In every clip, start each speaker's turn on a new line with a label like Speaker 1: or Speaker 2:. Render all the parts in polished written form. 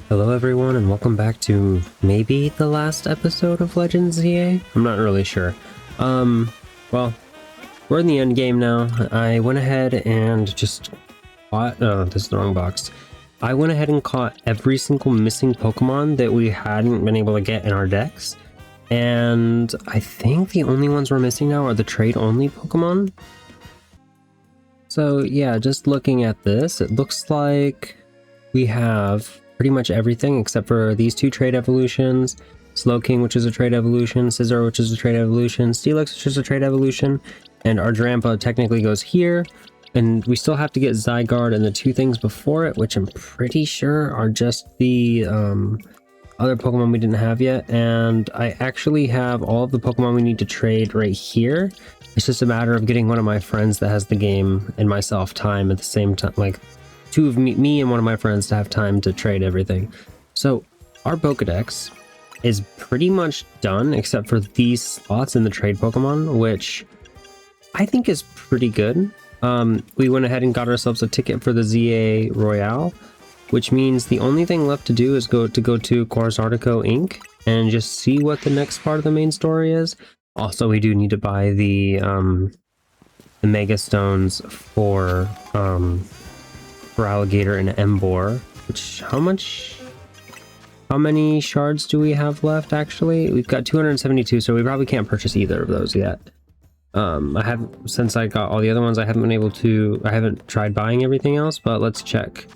Speaker 1: Hello everyone and welcome back to maybe the last episode of Legends Z-A? I'm not really sure. Well, we're in the end game now. I went ahead and just caught, this is the wrong box. I went ahead and caught every single missing Pokemon that we hadn't been able to get in our decks. And I think the only ones we're missing now are the trade-only Pokemon. So yeah, just looking at this, it looks like we have pretty much everything except for these two trade evolutions, Slowking, which is a trade evolution, Scizor, which is a trade evolution, Steelix, which is a trade evolution, and our Drampa technically goes here, and we still have to get Zygarde and the two things before it, which I'm pretty sure are just the other Pokemon we didn't have yet, and I actually have all of the Pokemon we need to trade right here. It's just a matter of getting one of my friends that has the game and myself time at the same time, like two of me and one of my friends to have time to trade everything. So our Pokedex is pretty much done except for these slots in the trade Pokemon, which I think is pretty good. We went ahead and got ourselves a ticket for the Z-A Royale, which means the only thing left to do is go to Quartzartico Inc. and just see what the next part of the main story is. Also, we do need to buy the Mega Stones for Alligator and Emboar, which how many shards do we have left? Actually, we've got 272, so we probably can't purchase either of those yet. Since I got all the other ones, I haven't tried buying everything else, but let's check.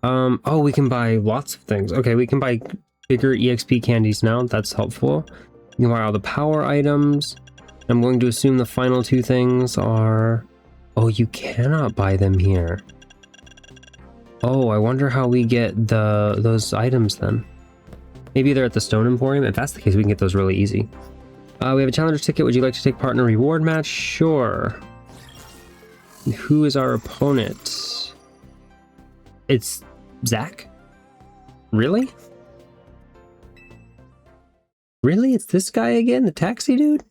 Speaker 1: Oh, we can buy lots of things. Okay, we can buy bigger EXP candies now. That's helpful. You can buy all the power items. I'm going to assume the final two things are... Oh, you cannot buy them here. Oh, I wonder how we get those items then. Maybe they're at the Stone Emporium. If that's the case, we can get those really easy. We have a challenger ticket. Would you like to take part in a reward match? Sure. Who is our opponent? It's Zach? Really? Really? It's this guy again? The taxi dude?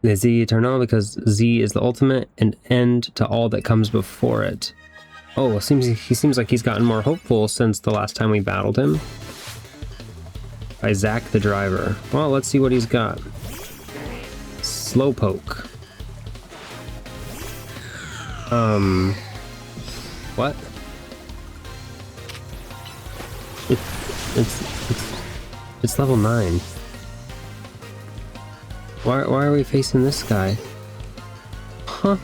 Speaker 1: The Z Eternal, because Z is the ultimate and end to all that comes before it. Oh, he seems like he's gotten more hopeful since the last time we battled him. By Zach the driver. Well, let's see what he's got. Slowpoke. What? It's level 9. Why are we facing this guy? Huh?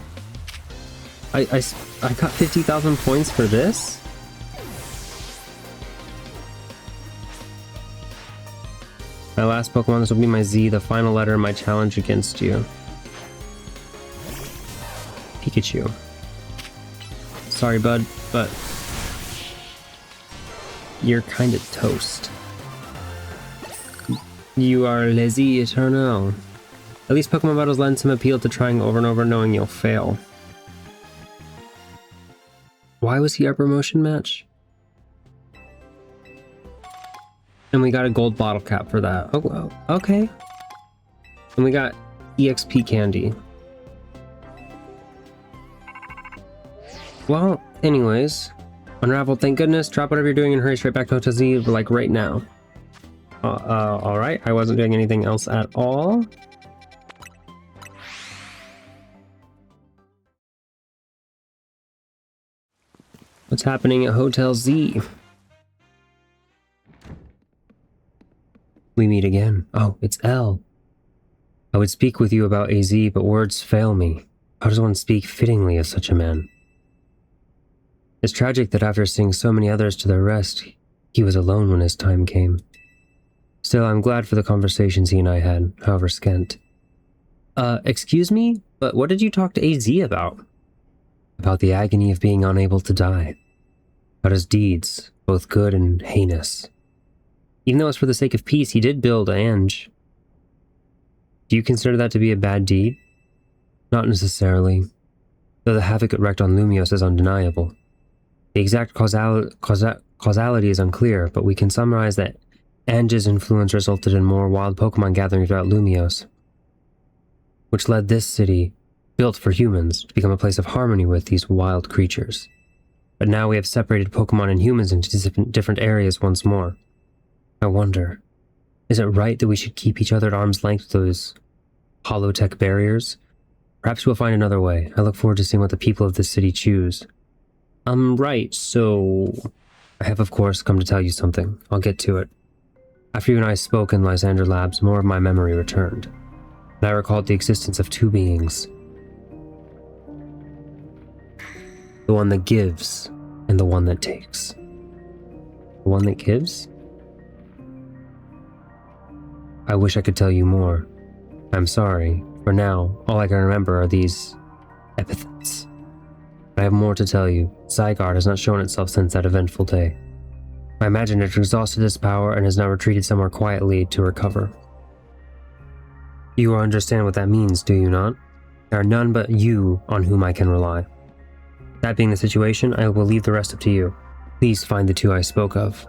Speaker 1: I got 50,000 points for this? My last Pokemon, this will be my Z, the final letter in my challenge against you. Pikachu. Sorry, bud, but you're kind of toast. You are lazy Eternal. At least Pokemon battles lend some appeal to trying over and over knowing you'll fail. Why was he our promotion match? And we got a gold bottle cap for that. Oh, okay. And we got EXP candy. Well, anyways. Unravled, thank goodness. Drop whatever you're doing and hurry straight back to Hotel Z, like right now. Alright. I wasn't doing anything else at all. What's happening at Hotel Z? We meet again. Oh, it's L. I would speak with you about AZ, but words fail me. How does one speak fittingly of such a man? It's tragic that after seeing so many others to their rest, he was alone when his time came. Still, I'm glad for the conversations he and I had, however scant. Excuse me? But what did you talk to AZ about? About the agony of being unable to die. About his deeds, both good and heinous. Even though it's for the sake of peace, he did build Ange. Do you consider that to be a bad deed? Not necessarily, though the havoc it wreaked on Lumios is undeniable. The exact causality is unclear, but we can summarize that Ange's influence resulted in more wild Pokemon gathering throughout Lumios, which led this city, built for humans, to become a place of harmony with these wild creatures. But now we have separated Pokemon and humans into different areas once more. I wonder, is it right that we should keep each other at arm's length with those holotech barriers? Perhaps we'll find another way. I look forward to seeing what the people of this city choose. Right, so I have of course come to tell you something. I'll get to it. After you and I spoke in Lysander Labs, more of my memory returned. And I recalled the existence of two beings. The one that gives, and the one that takes. The one that gives? I wish I could tell you more. I'm sorry. For now, all I can remember are these epithets. I have more to tell you. Zygarde has not shown itself since that eventful day. I imagine it exhausted its power and has now retreated somewhere quietly to recover. You understand what that means, do you not? There are none but you on whom I can rely. That being the situation, I will leave the rest up to you. Please find the two I spoke of.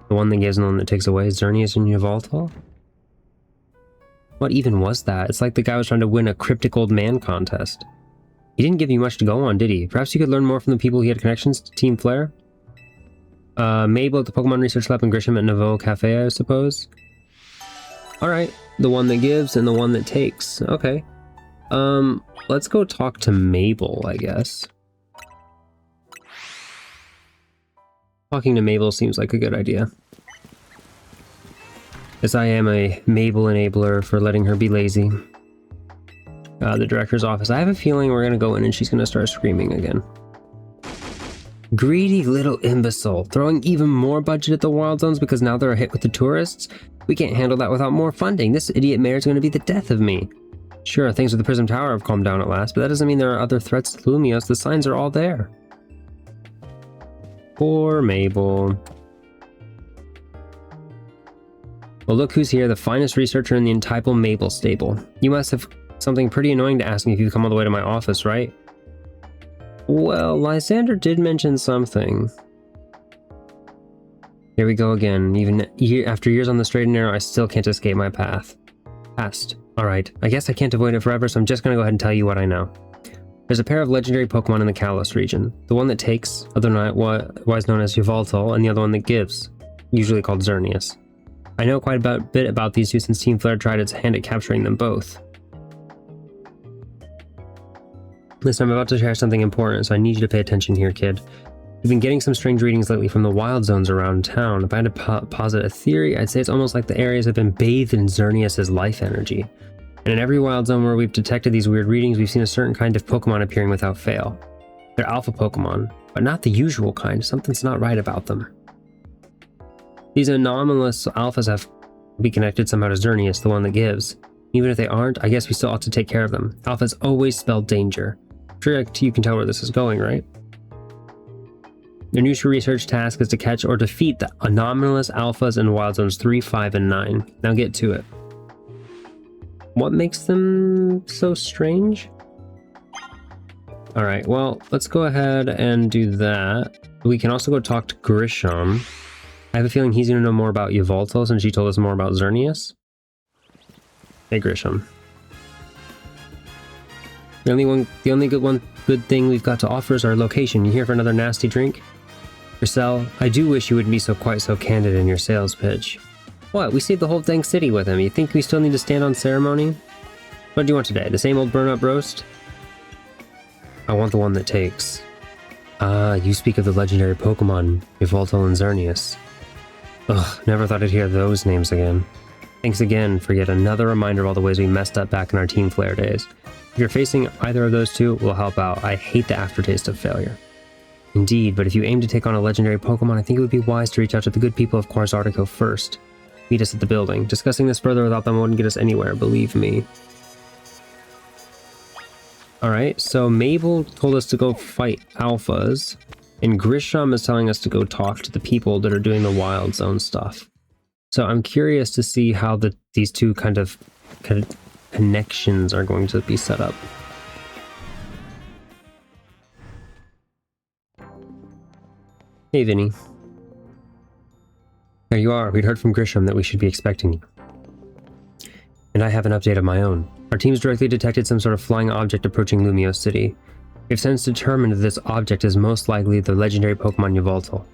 Speaker 1: The one that gives and the one that takes away, Xerneas and Yveltal? What even was that? It's like the guy was trying to win a cryptic old man contest. He didn't give you much to go on, did he? Perhaps you could learn more from the people he had connections to Team Flare? Mabel at the Pokemon Research Lab and Grisham at Nouveau Cafe, I suppose? Alright, the one that gives and the one that takes. Okay. Let's go talk to Mabel, I guess. Talking to Mabel seems like a good idea. As I am a Mabel enabler for letting her be lazy. The director's office. I have a feeling we're gonna go in and she's gonna start screaming again. Greedy little imbecile, throwing even more budget at the Wild Zones because now they're a hit with the tourists? We can't handle that without more funding. This idiot mayor's gonna be the death of me. Sure, things with the Prism Tower have calmed down at last, but that doesn't mean there are other threats to Lumios. The signs are all there. Poor Mabel. Well, look who's here, the finest researcher in the entire Mabel stable. You must have something pretty annoying to ask me if you've come all the way to my office, right? Well, Lysander did mention something. Here we go again. Even after years on the straight and narrow, I still can't escape my path. Past. Alright, I guess I can't avoid it forever, so I'm just gonna go ahead and tell you what I know. There's a pair of legendary Pokemon in the Kalos region. The one that takes, otherwise known as Yveltal, and the other one that gives, usually called Xerneas. I know quite a bit about these two since Team Flare tried its hand at capturing them both. Listen, I'm about to share something important, so I need you to pay attention here, kid. We've been getting some strange readings lately from the Wild Zones around town. If I had to posit a theory, I'd say it's almost like the areas have been bathed in Xerneas' life energy. And in every Wild Zone where we've detected these weird readings, we've seen a certain kind of Pokemon appearing without fail. They're alpha Pokemon, but not the usual kind. Something's not right about them. These anomalous alphas have to be connected somehow to Xerneas, the one that gives. Even if they aren't, I guess we still ought to take care of them. Alphas always spell danger. I'm sure you can tell where this is going, right? Your new research task is to catch or defeat the anomalous alphas in Wild Zones 3, 5, and 9. Now get to it. What makes them so strange? Alright, well, let's go ahead and do that. We can also go talk to Grisham. I have a feeling he's going to know more about Yveltal since she told us more about Xerneas. Hey, Grisham. The only good thing we've got to offer is our location. You here for another nasty drink? Ursel, I do wish you wouldn't be quite so candid in your sales pitch. What? We saved the whole dang city with him. You think we still need to stand on ceremony? What do you want today? The same old burn-up roast? I want the one that takes. Ah, you speak of the legendary Pokemon, Yveltal and Xerneas. Ugh, never thought I'd hear those names again. Thanks again for yet another reminder of all the ways we messed up back in our Team Flare days. If you're facing either of those two, we'll help out. I hate the aftertaste of failure. Indeed, but if you aim to take on a legendary Pokemon, I think it would be wise to reach out to the good people of Quarzartico first. Meet us at the building. Discussing this further without them wouldn't get us anywhere, believe me. Alright, so Mabel told us to go fight alphas, and Grisham is telling us to go talk to the people that are doing the Wild Zone stuff. So I'm curious to see how these two kind of connections are going to be set up. Hey, Vinny. There you are. We'd heard from Grisham that we should be expecting you. And I have an update of my own. Our team's directly detected some sort of flying object approaching Lumios City. We've since determined that this object is most likely the legendary Pokemon Yveltal.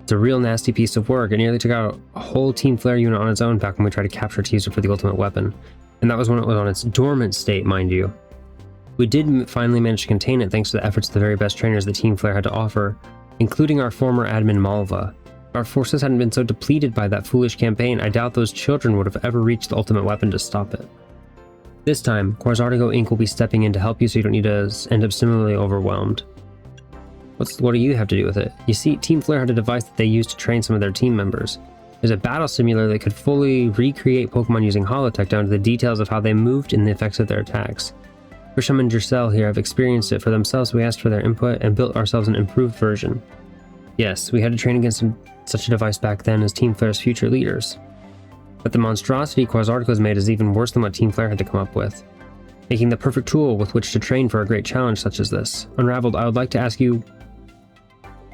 Speaker 1: It's a real nasty piece of work. It nearly took out a whole Team Flare unit on its own back when we tried to capture it to use it for the ultimate weapon. And that was when it was on its dormant state, mind you. We did finally manage to contain it thanks to the efforts of the very best trainers that Team Flare had to offer, including our former admin Malva. If our forces hadn't been so depleted by that foolish campaign, I doubt those children would have ever reached the ultimate weapon to stop it. This time, Quasartigo Inc. will be stepping in to help you so you don't need to end up similarly overwhelmed. What do you have to do with it? You see, Team Flare had a device that they used to train some of their team members. There's a battle simulator that could fully recreate Pokemon using holotech down to the details of how they moved and the effects of their attacks. Grisham and Drusel here have experienced it for themselves, so we asked for their input and built ourselves an improved version. Yes, we had to train against such a device back then as Team Flare's future leaders. But the monstrosity Quasartigo has made is even worse than what Team Flare had to come up with, making the perfect tool with which to train for a great challenge such as this. Unravled, I would like to ask you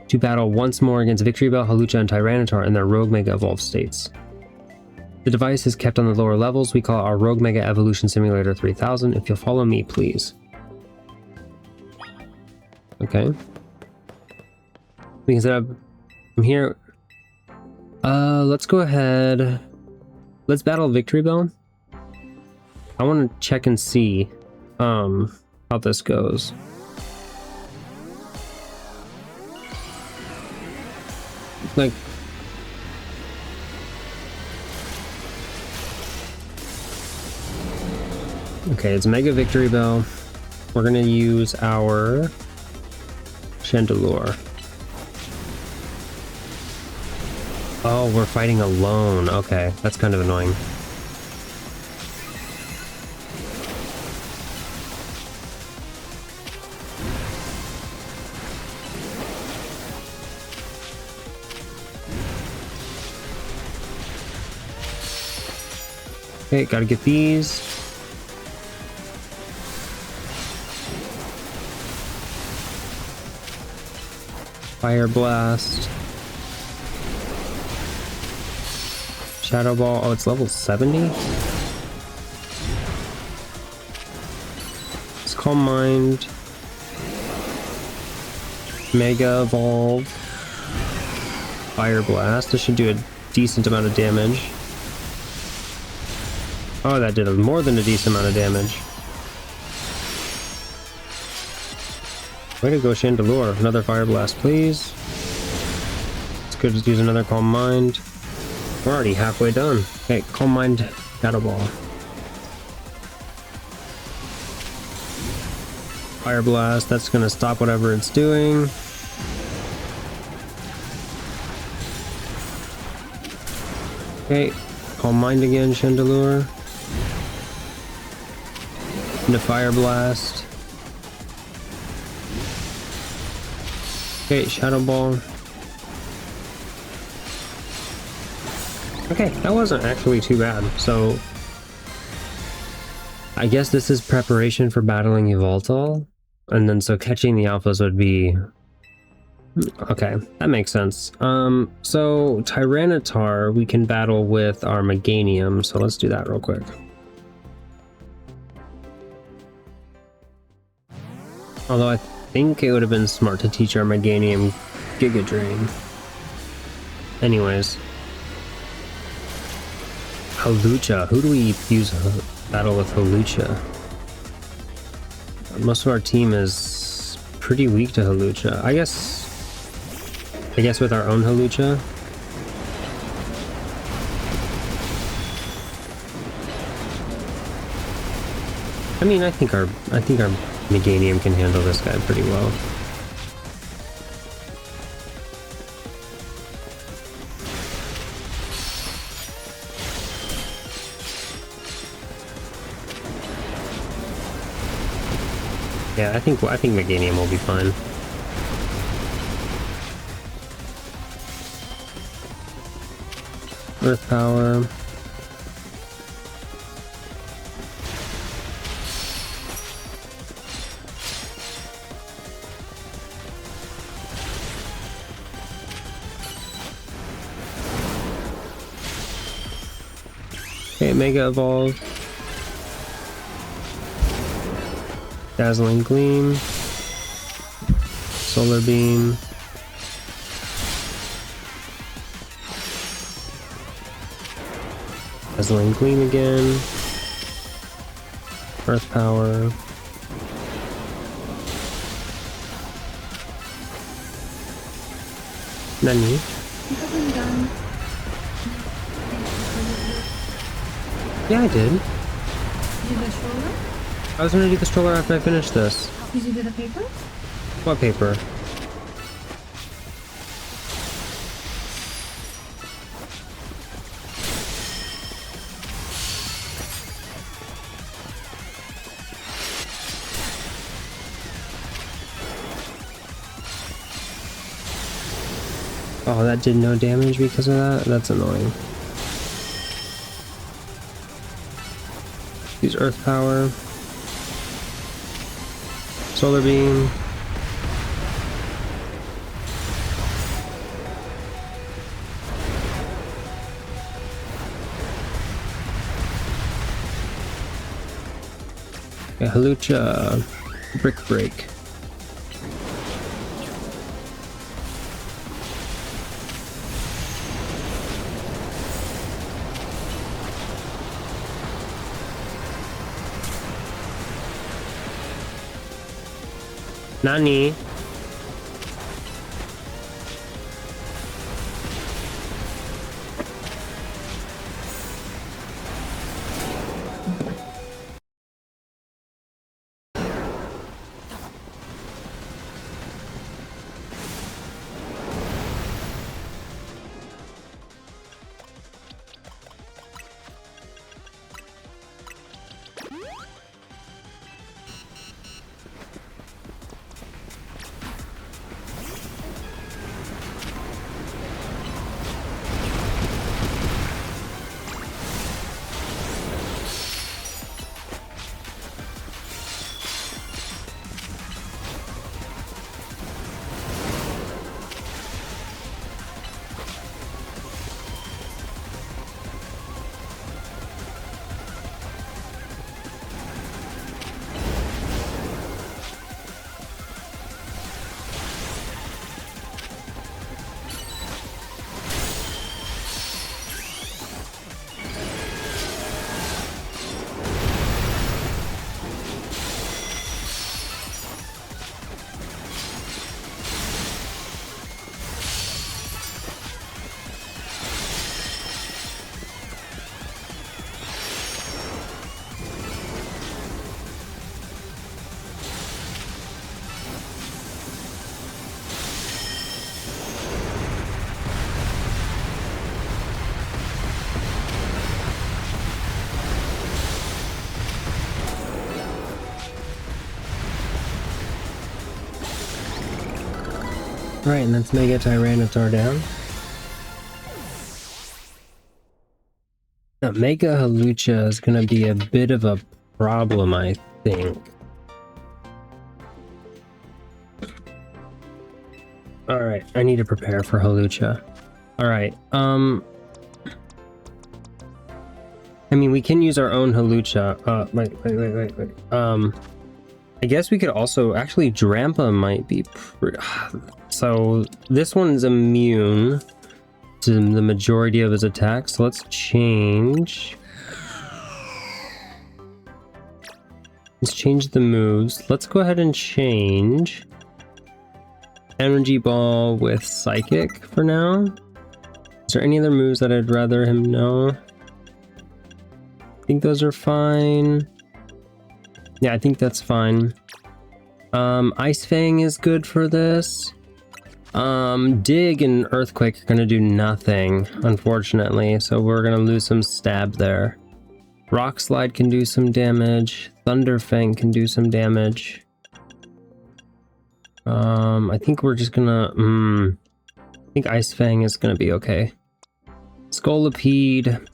Speaker 1: to battle once more against Victreebel, Hawlucha, and Tyranitar in their Rogue Mega Evolved states. The device is kept on the lower levels. We call it our Rogue Mega Evolution Simulator 3000. If you'll follow me, please. Okay. We can set up from here. Let's go ahead. Let's battle Victreebel. I want to check and see how this goes. Like, okay, it's Mega Victreebel. We're gonna use our Chandelure. Oh, we're fighting alone. Okay, that's kind of annoying. Okay, gotta get these. Fire Blast. Shadow Ball. Oh, it's level 70? It's Calm Mind. Mega Evolve. Fire Blast. This should do a decent amount of damage. Oh, that did more than a decent amount of damage. Way to go, Chandelure. Another Fire Blast, please. Let's go just use another Calm Mind. We're already halfway done. Okay, Calm Mind, Shadow Ball. Fire Blast, that's gonna stop whatever it's doing. Okay, Calm Mind again, Chandelure. Into Fire Blast. Okay, Shadow Ball. Okay, that wasn't actually too bad. So, I guess this is preparation for battling Yveltal. And then so catching the alphas would be... Okay, that makes sense. So Tyranitar we can battle with our Meganium, so let's do that real quick. Although I think it would have been smart to teach our Meganium Giga Drain. Anyways. Hawlucha. Who do we use battle with Hawlucha? Most of our team is pretty weak to Hawlucha. I guess with our own Hawlucha. I mean, I think our Meganium can handle this guy pretty well. Yeah, I think Meganium will be fine. Earth Power. Okay, Mega Evolve. Dazzling Gleam. Solar Beam. Dazzling Gleam again. Earth Power. Nani?
Speaker 2: You haven't done...
Speaker 1: Yeah, I did.
Speaker 2: Did the stroller?
Speaker 1: I was gonna do the stroller after I finished this.
Speaker 2: Did you do the paper?
Speaker 1: What paper? Oh, that did no damage because of that? That's annoying. Use Earth Power. Solar Beam. Okay, Halucha. Brick Break. Nani? Right, and let's Mega Tyranitar down. Now, Mega Halucha is going to be a bit of a problem, I think. Alright, I need to prepare for Halucha. Alright, I mean, we can use our own Halucha. Wait. I guess we could also... Actually, Drampa might be... So, this one's immune to the majority of his attacks. So let's change. Let's change the moves. Let's go ahead and change Energy Ball with Psychic for now. Is there any other moves that I'd rather him know? I think those are fine. Yeah, I think that's fine. Ice Fang is good for this. Dig and Earthquake are gonna do nothing, unfortunately, so we're gonna lose some stab there. Rock Slide can do some damage. Thunder Fang can do some damage. I think we're just gonna... I think Ice Fang is gonna be okay. Scolipede.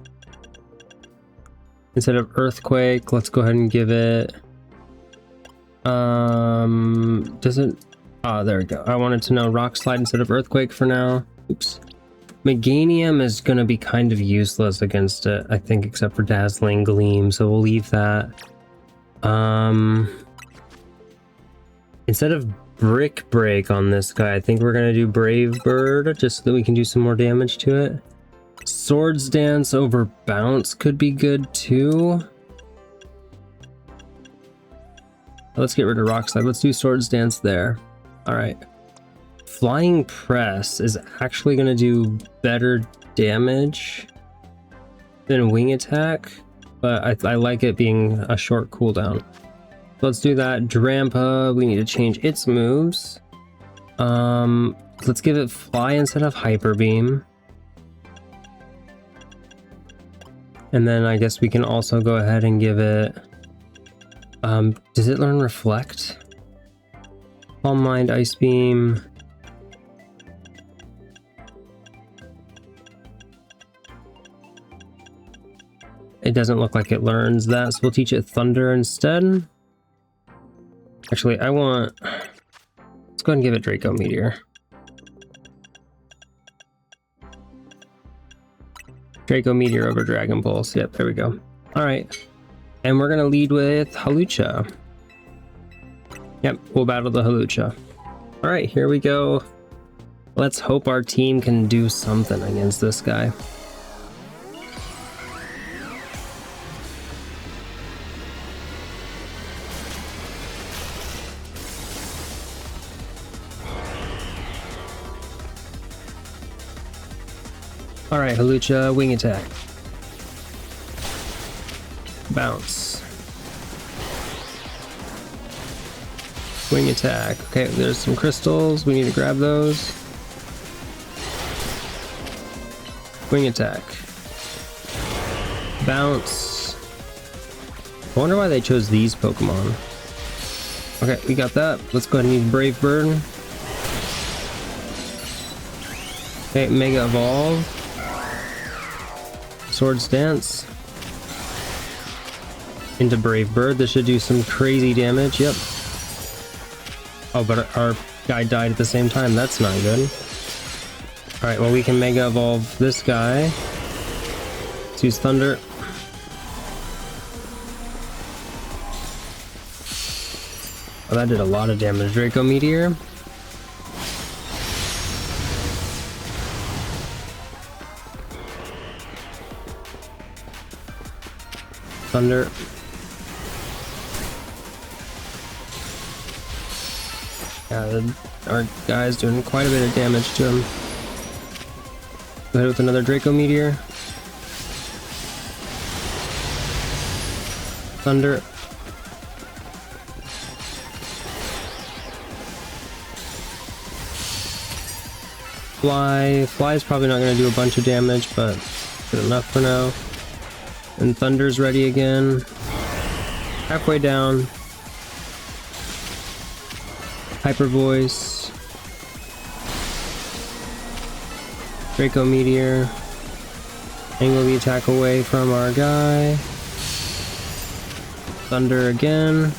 Speaker 1: Instead of Earthquake, let's go ahead and give it... Does it... Oh, there we go. I wanted to know Rock Slide instead of Earthquake for now. Oops. Meganium is going to be kind of useless against it, I think, except for Dazzling Gleam, so we'll leave that. Instead of Brick Break on this guy. I think we're gonna do Brave Bird just so that we can do some more damage to it. Swords Dance over Bounce could be good too. Let's get rid of Rock Slide. Let's do Swords Dance there. Alright. Flying Press is actually going to do better damage than Wing Attack, but I like it being a short cooldown. Let's do that. Drampa, we need to change its moves. Let's give it Fly instead of Hyper Beam. And then I guess we can also go ahead and give it... does it learn Reflect? Calm Mind, Ice Beam. It doesn't look like it learns that, so we'll teach it Thunder instead. Actually, I want... Let's go ahead and give it Draco Meteor. Draco Meteor over Dragon Pulse. Yep, there we go. Alright. And we're going to lead with Hawlucha. Yep, we'll battle the Hawlucha. Alright, here we go. Let's hope our team can do something against this guy. Alright, Hawlucha, Wing Attack. Bounce. Wing Attack. Okay, there's some crystals. We need to grab those. Wing Attack. Bounce. I wonder why they chose these Pokemon. Okay, we got that. Let's go ahead and use Brave Bird. Okay, Mega Evolve. Swords Dance into Brave Bird. This should do some crazy damage. Yep. Oh, but our guy died at the same time. That's not good. Alright, well, we can Mega Evolve this guy. Let's use Thunder. Oh, that did a lot of damage. Draco Meteor. Thunder. Yeah, our guy's doing quite a bit of damage to him. Go ahead with another Draco Meteor. Thunder. Fly. Fly is probably not going to do a bunch of damage, but good enough for now. And Thunder's ready again. Halfway down. Hyper Voice. Draco Meteor. Angle the attack away from our guy. Thunder again.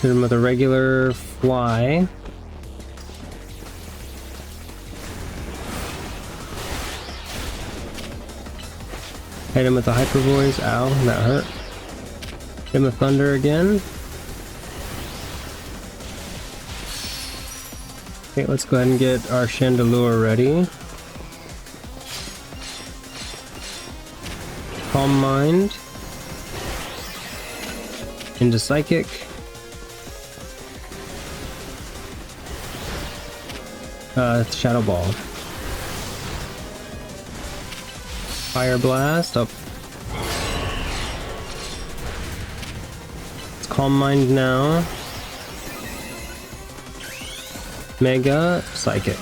Speaker 1: Hit him with a regular Fly. Hit him with a Hyper Voice. Ow, that hurt. Hit him with Thunder again. Okay, let's go ahead and get our Chandelure ready. Calm Mind. Into Psychic. Shadow Ball. Fire Blast. Oh. It's Calm Mind now. Mega Psychic.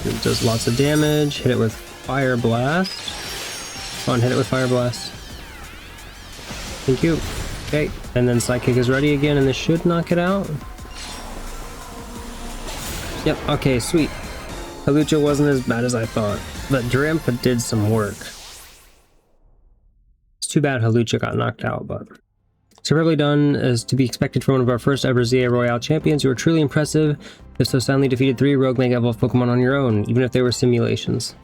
Speaker 1: It does lots of damage. Hit it with Fire Blast. Come on, hit it with Fire Blast. Thank you. Okay, and then Psychic is ready again, and this should knock it out. Yep, okay, sweet. Hawlucha wasn't as bad as I thought, but Drampa did some work. It's too bad Hawlucha got knocked out, but... Superbly done, as to be expected from one of our first ever Z-A Royale champions. You were truly impressive. If so soundly defeated 3 rogue Mega Evolved Pokemon on your own, even if they were simulations.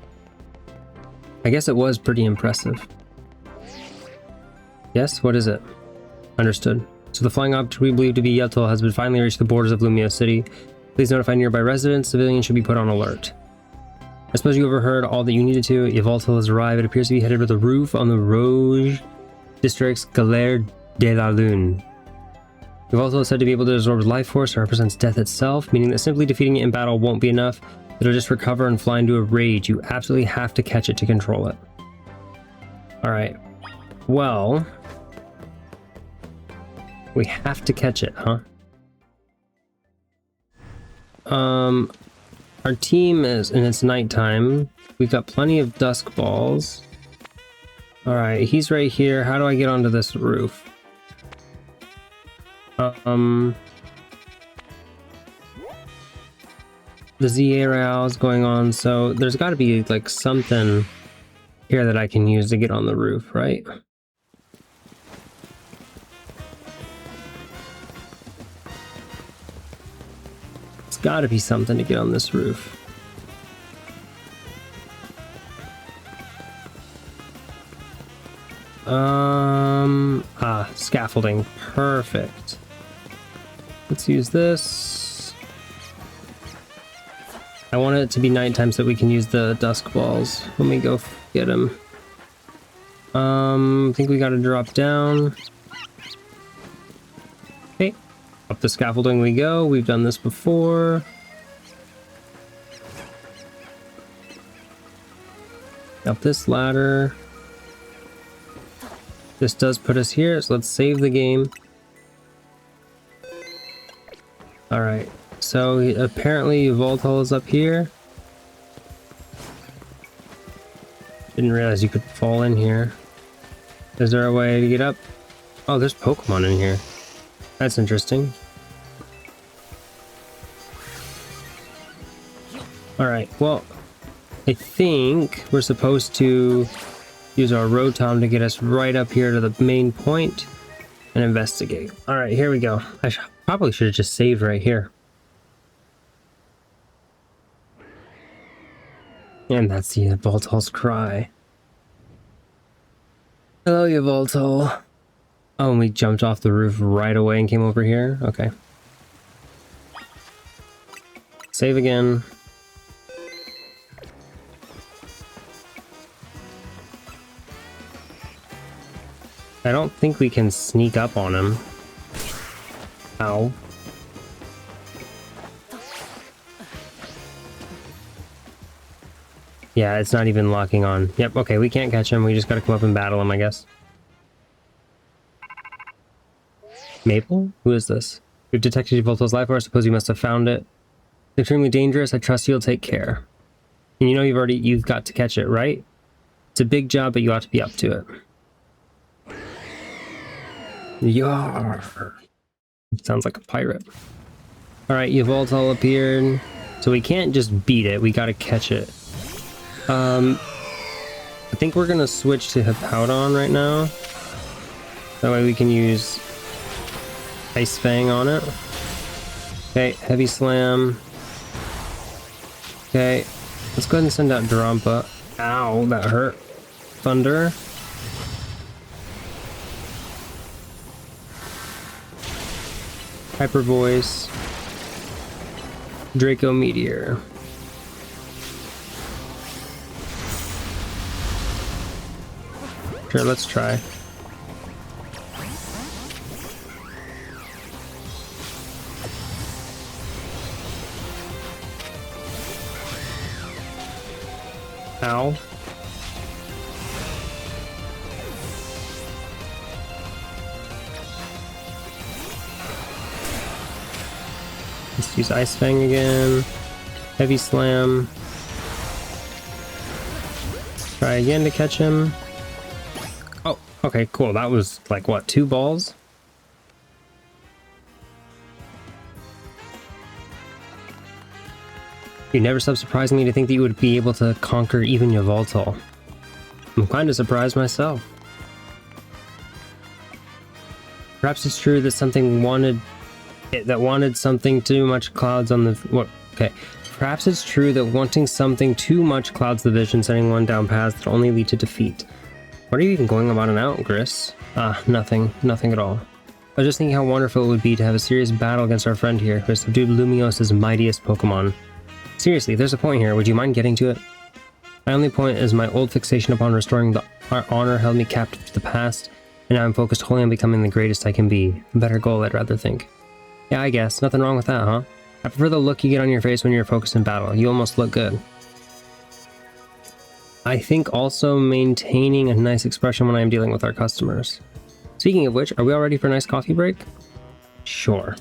Speaker 1: I guess it was pretty impressive. Yes, what is it? Understood. So the flying object we believe to be Yeltal has been finally reached the borders of Lumio City. Please notify nearby residents. Civilians should be put on alert. I suppose you overheard all that you needed to. Yveltal has arrived. It appears to be headed for the roof on the Rouge District's Galère de la Lune. Yveltal is said to be able to absorb life force and represents death itself, meaning that simply defeating it in battle won't be enough. It'll just recover and fly into a rage. You absolutely have to catch it to control it. Alright. Well, we have to catch it, huh? Our team is, and it's nighttime. We've got plenty of dusk balls. Alright, he's right here. How do I get onto this roof? The Z-A Royale is going on, so there's got to be like something here that I can use to get on the roof, right? It's got to be something to get on this roof. Scaffolding. Perfect. Let's use this. I want it to be nighttime so we can use the dusk balls when we go get them. I think we gotta drop down. Okay. Up the scaffolding we go. We've done this before. Up this ladder. This does put us here, so let's save the game. Alright, so apparently Voltal is up here. Didn't realize you could fall in here. Is there a way to get up? Oh, there's Pokemon in here. That's interesting. Alright, well, I think we're supposed to use our Rotom to get us right up here to the main point and investigate. Alright, here we go. I probably should have just saved right here. And that's the Yveltal's cry. Hello, Yveltal. Oh, and we jumped off the roof right away and came over here? Okay. Save again. I don't think we can sneak up on him. Ow. Yeah, it's not even locking on. Yep, okay, we can't catch him. We just gotta come up and battle him, I guess. Maple? Who is this? We've detected Yveltal's life force. I suppose you must have found it. It's extremely dangerous. I trust you'll take care. And you know you've got to catch it, right? It's a big job, but you ought to be up to it. Yarr. Sounds like a pirate. Alright, Yveltal appeared. So we can't just beat it, we gotta catch it. I think we're gonna switch to Hippowdon right now. That way we can use Ice Fang on it. Okay, Heavy Slam. Okay, let's go ahead and send out Drampa. Ow, that hurt. Thunder. Hyper Voice. Draco Meteor. Sure, let's try. Ow. Let's use Ice Fang again. Heavy Slam. Try again to catch him. Oh, okay, cool. That was like, what, 2 balls? You never stopped surprising me to think that you would be able to conquer even Yveltal. I'm kind of surprised myself. Perhaps it's true that something wanted that wanted something too much clouds on the... What? Okay. Perhaps it's true that wanting something too much clouds the vision, sending one down paths that only lead to defeat. What are you even going about and out, Gris? Nothing. Nothing at all. I was just thinking how wonderful it would be to have a serious battle against our friend here, who has subdued Lumios's mightiest Pokemon. Seriously, there's a point here. Would you mind getting to it? My only point is my old fixation upon restoring our honor held me captive to the past, and now I'm focused wholly on becoming the greatest I can be. A better goal, I'd rather think. Yeah, I guess. Nothing wrong with that, huh? I prefer the look you get on your face when you're focused in battle. You almost look good. I think also maintaining a nice expression when I am dealing with our customers. Speaking of which, are we all ready for a nice coffee break? Sure.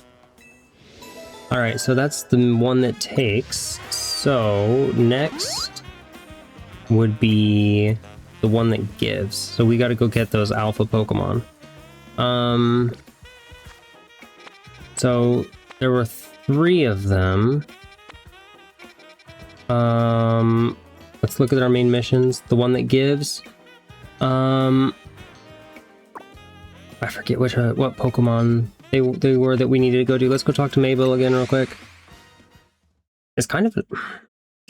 Speaker 1: Alright, so that's the one that takes. So, next would be the one that gives. So we gotta go get those alpha Pokemon. So there were 3 of them. Let's look at our main missions. The one that gives. I forget what Pokemon they were that we needed to go do. Let's go talk to Mabel again real quick. It's kind of...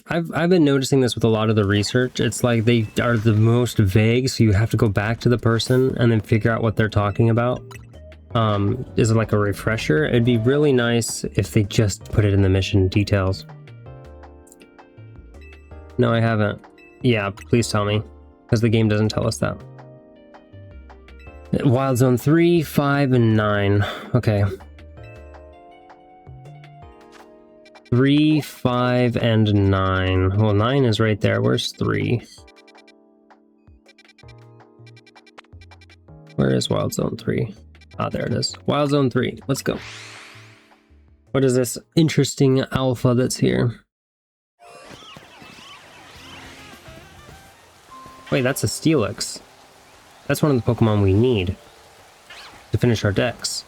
Speaker 1: I've been noticing this with a lot of the research. It's like they are the most vague, so you have to go back to the person and then figure out what they're talking about. Is it like a refresher? It'd be really nice if they just put it in the mission details. No, I haven't. Yeah, please tell me, because the game doesn't tell us that. Wild Zone 3, 5, and 9. Okay. 3, 5, and 9. Well, 9 is right there. Where's 3? Where is Wild Zone 3? Ah, there it is. Wild Zone 3. Let's go. What is this interesting alpha that's here? Wait, that's a Steelix. That's one of the Pokemon we need to finish our decks.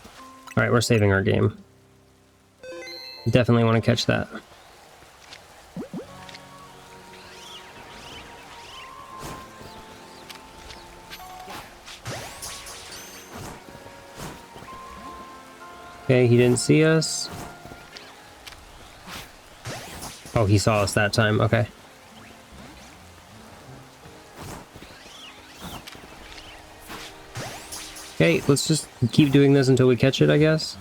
Speaker 1: Alright, we're saving our game. Definitely want to catch that. Okay, he didn't see us. Oh, he saw us that time. Okay. Okay, let's just keep doing this until we catch it, I guess.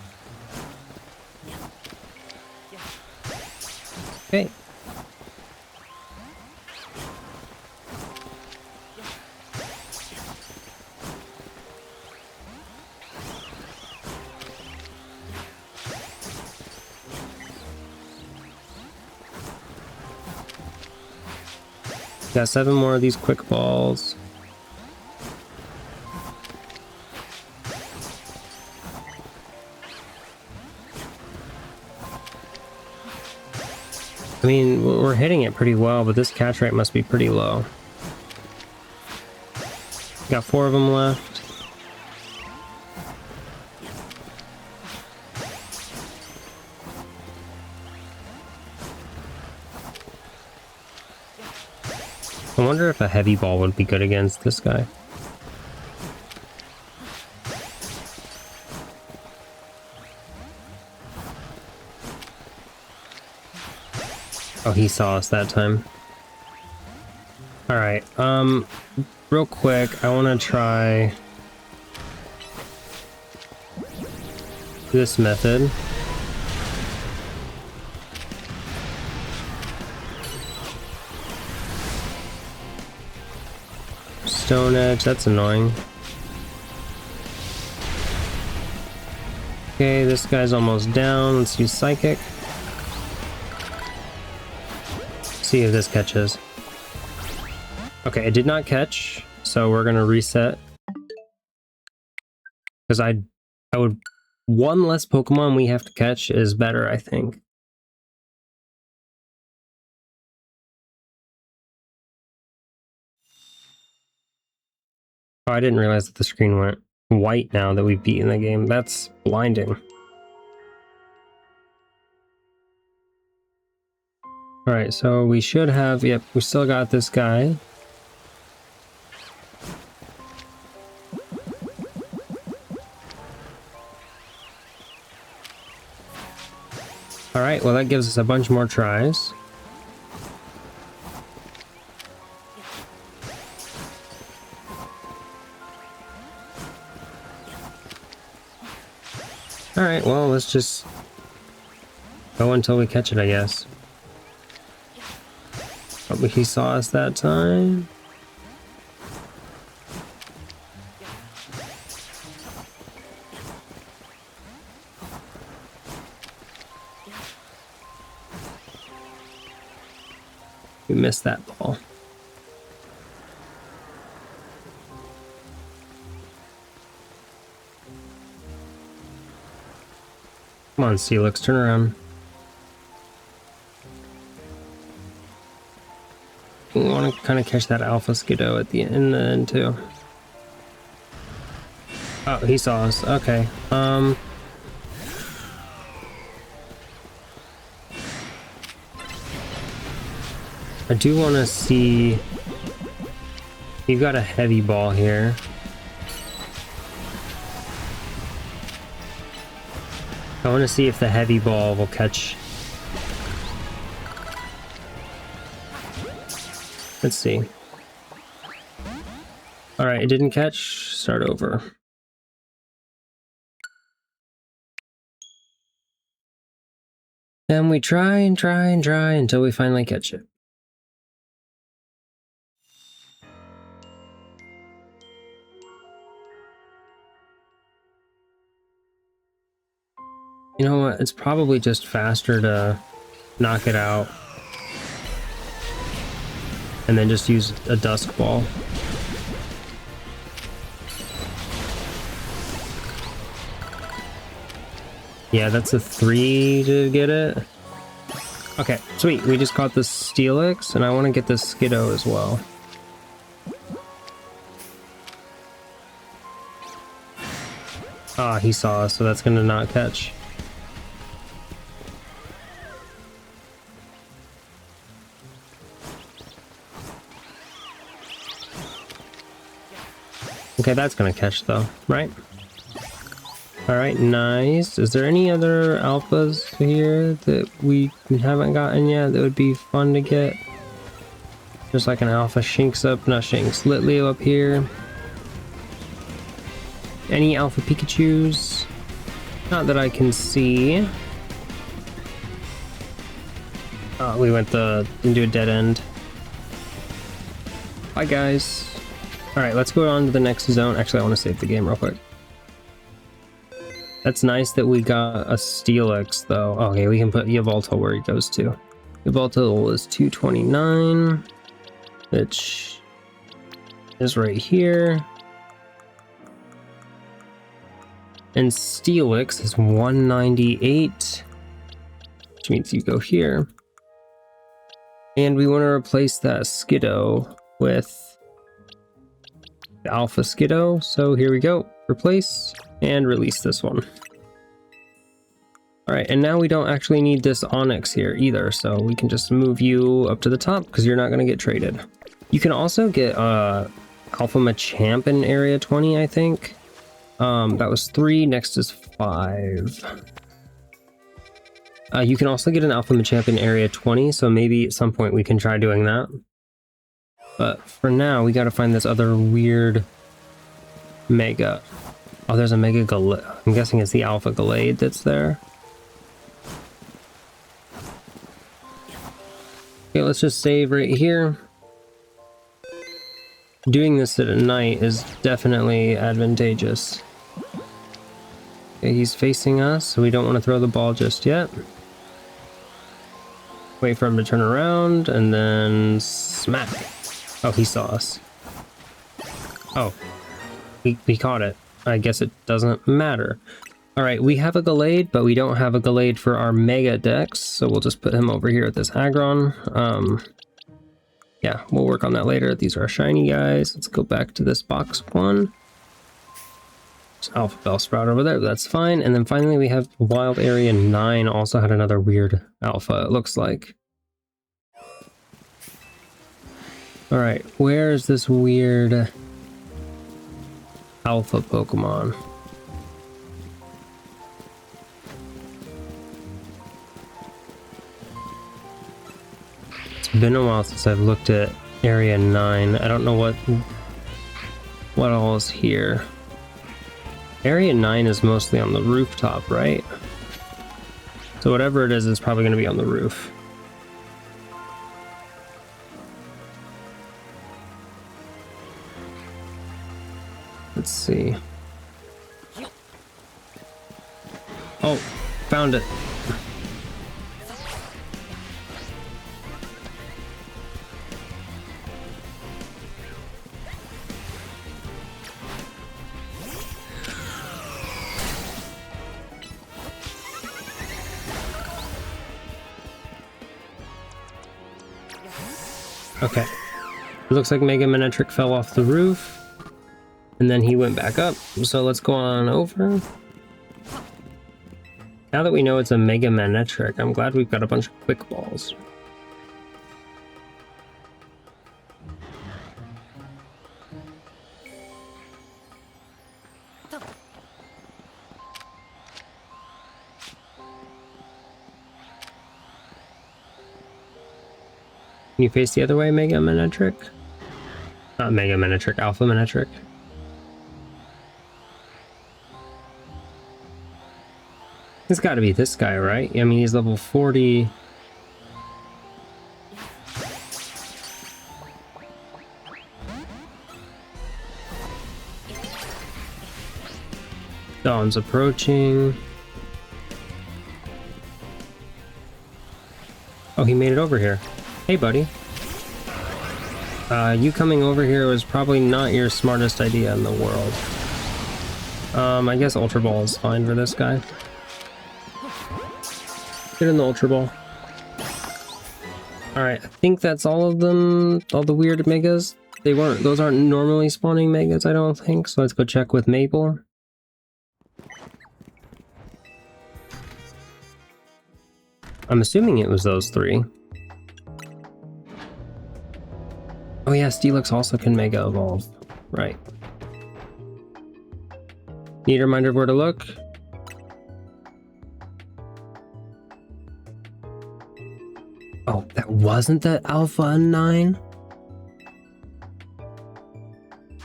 Speaker 1: Okay. Got 7 more of these quick balls. I mean, we're hitting it pretty well, but this catch rate must be pretty low. Got 4 of them left. I wonder if a heavy ball would be good against this guy. Oh, he saw us that time. Alright, real quick, I want to try this method. Stone Edge, that's annoying. Okay, this guy's almost down. Let's use Psychic. See if this catches. Okay, it did not catch, so we're gonna reset. Because I would... One less Pokemon we have to catch is better, I think. Oh, I didn't realize that the screen went white now that we've beaten the game. That's blinding. Alright, so we should have... Yep, we still got this guy. Alright, well that gives us a bunch more tries. Alright, well let's just go until we catch it, I guess. But he saw us that time. We missed that ball. Come on, Steelix, turn around. We want to kind of catch that alpha skiddo at the end too. Oh, he saw us. Okay. I do want to see. You've got a heavy ball here. I want to see if the heavy ball will catch. Let's see. Alright, it didn't catch. Start over. And we try and try and try until we finally catch it. You know what? It's probably just faster to knock it out and then just use a dusk ball. Yeah, that's a 3 to get it. Okay, sweet. We just caught the Steelix, and I want to get the Skiddo as well. Ah, he saw us, so that's going to not catch. Okay, that's gonna catch though, right? Alright, nice. Is there any other alphas here that we haven't gotten yet that would be fun to get? There's like an alpha Shinx up, not Shinx, Litleo up here. Any alpha Pikachus? Not that I can see. Oh, we went into a dead end. Bye guys. Alright, let's go on to the next zone. Actually, I want to save the game real quick. That's nice that we got a Steelix, though. Okay, we can put Yveltal where he goes to. Yveltal is 229, which is right here. And Steelix is 198, which means you go here. And we want to replace that Skiddo with the Alpha Skiddo, so here we go. Replace and release this one. Alright, and now we don't actually need this Onyx here either, so we can just move you up to the top because you're not going to get traded. You can also get Alpha Machamp in Area 20, I think. That was 3, next is 5. You can also get an Alpha Machamp in Area 20, so maybe at some point we can try doing that. But for now, we gotta find this other weird Mega. Oh, there's a Mega Gallade. I'm guessing it's the Alpha Gallade that's there. Okay, let's just save right here. Doing this at night is definitely advantageous. Okay, he's facing us, so we don't want to throw the ball just yet. Wait for him to turn around, and then smack. Oh, he saw us. Oh, we caught it. I guess it doesn't matter. Alright, we have a Gallade, but we don't have a Gallade for our Mega Dex, so we'll just put him over here at this Aggron. Yeah, we'll work on that later. These are our shiny guys. Let's go back to this box one. There's Alpha Bellsprout over there, that's fine. And then finally we have Wild Area 9 also had another weird Alpha, it looks like. Alright, where is this weird Alpha Pokemon? been a while since I've looked at Area 9. I don't know what all is here. Area 9 is mostly on the rooftop, right? So whatever it is probably going to be on the roof. Let's see. Oh, found it. Okay. It looks like Mega Manetric fell off the roof. And then he went back up. So let's go on over. Now that we know it's a Mega Manetric, I'm glad we've got a bunch of quick balls. Can you face the other way, Mega Manetric? Not Mega Manetric, Alpha Manetric. It's got to be this guy, right? I mean, he's level 40. Dawn's approaching. Oh, he made it over here. Hey, buddy. You coming over here was probably not your smartest idea in the world. I guess Ultra Ball is fine for this guy. Get in the Ultra Ball. Alright, I think that's all of them. All the weird megas. Those aren't normally spawning megas, I don't think. So let's go check with Maple. I'm assuming it was those three. Oh yeah, Steelix also can Mega Evolve. Right. Need a reminder of where to look? Oh, that wasn't the Alpha 9?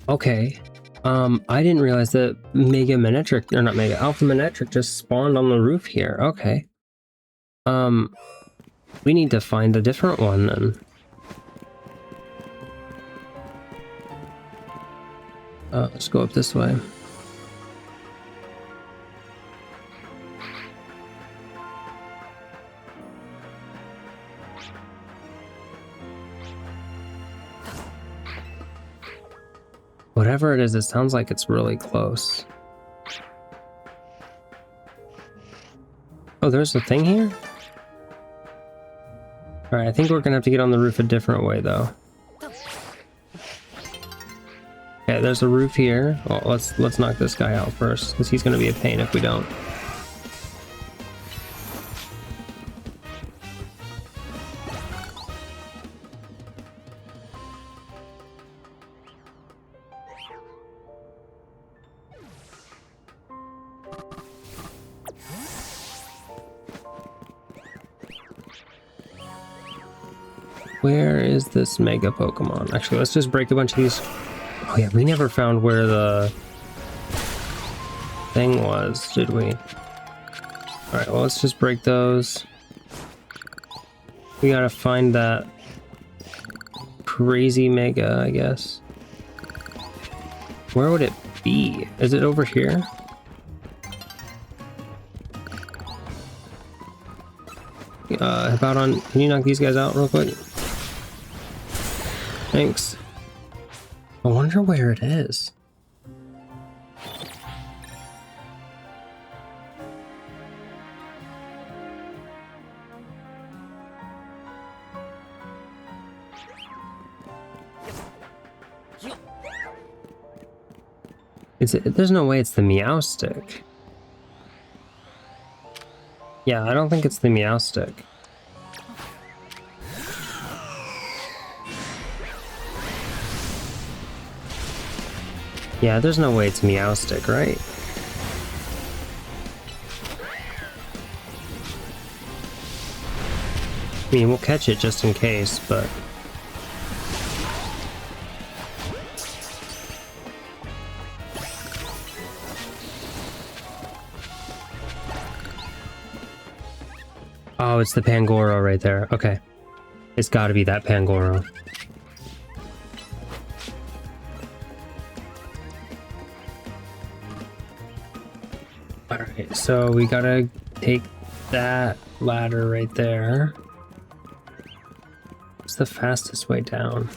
Speaker 1: Okay. I didn't realize that Mega Manetric, or not Mega, Alpha Manetric just spawned on the roof here. Okay. We need to find a different one then. Let's go up this way. Whatever it is, it sounds like it's really close. Oh, there's a thing here? Alright, I think we're gonna have to get on the roof a different way though. Okay, there's a roof here. Well, let's knock this guy out first, because he's gonna be a pain if we don't. Where is this Mega Pokemon? Actually, let's just break a bunch of these. Oh yeah, we never found where the thing was, did we? Alright, well, let's just break those. We gotta find that crazy Mega, I guess. Where would it be? Is it over here? Can you knock these guys out real quick? Thanks. I wonder where it is. There's no way it's the Meowstic. Yeah, I don't think it's the Meowstic. Yeah, there's no way it's Meowstic, right? I mean, we'll catch it just in case, but... Oh, it's the Pangoro right there. Okay. It's gotta be that Pangoro. Alright, so we gotta take that ladder right there. What's the fastest way down?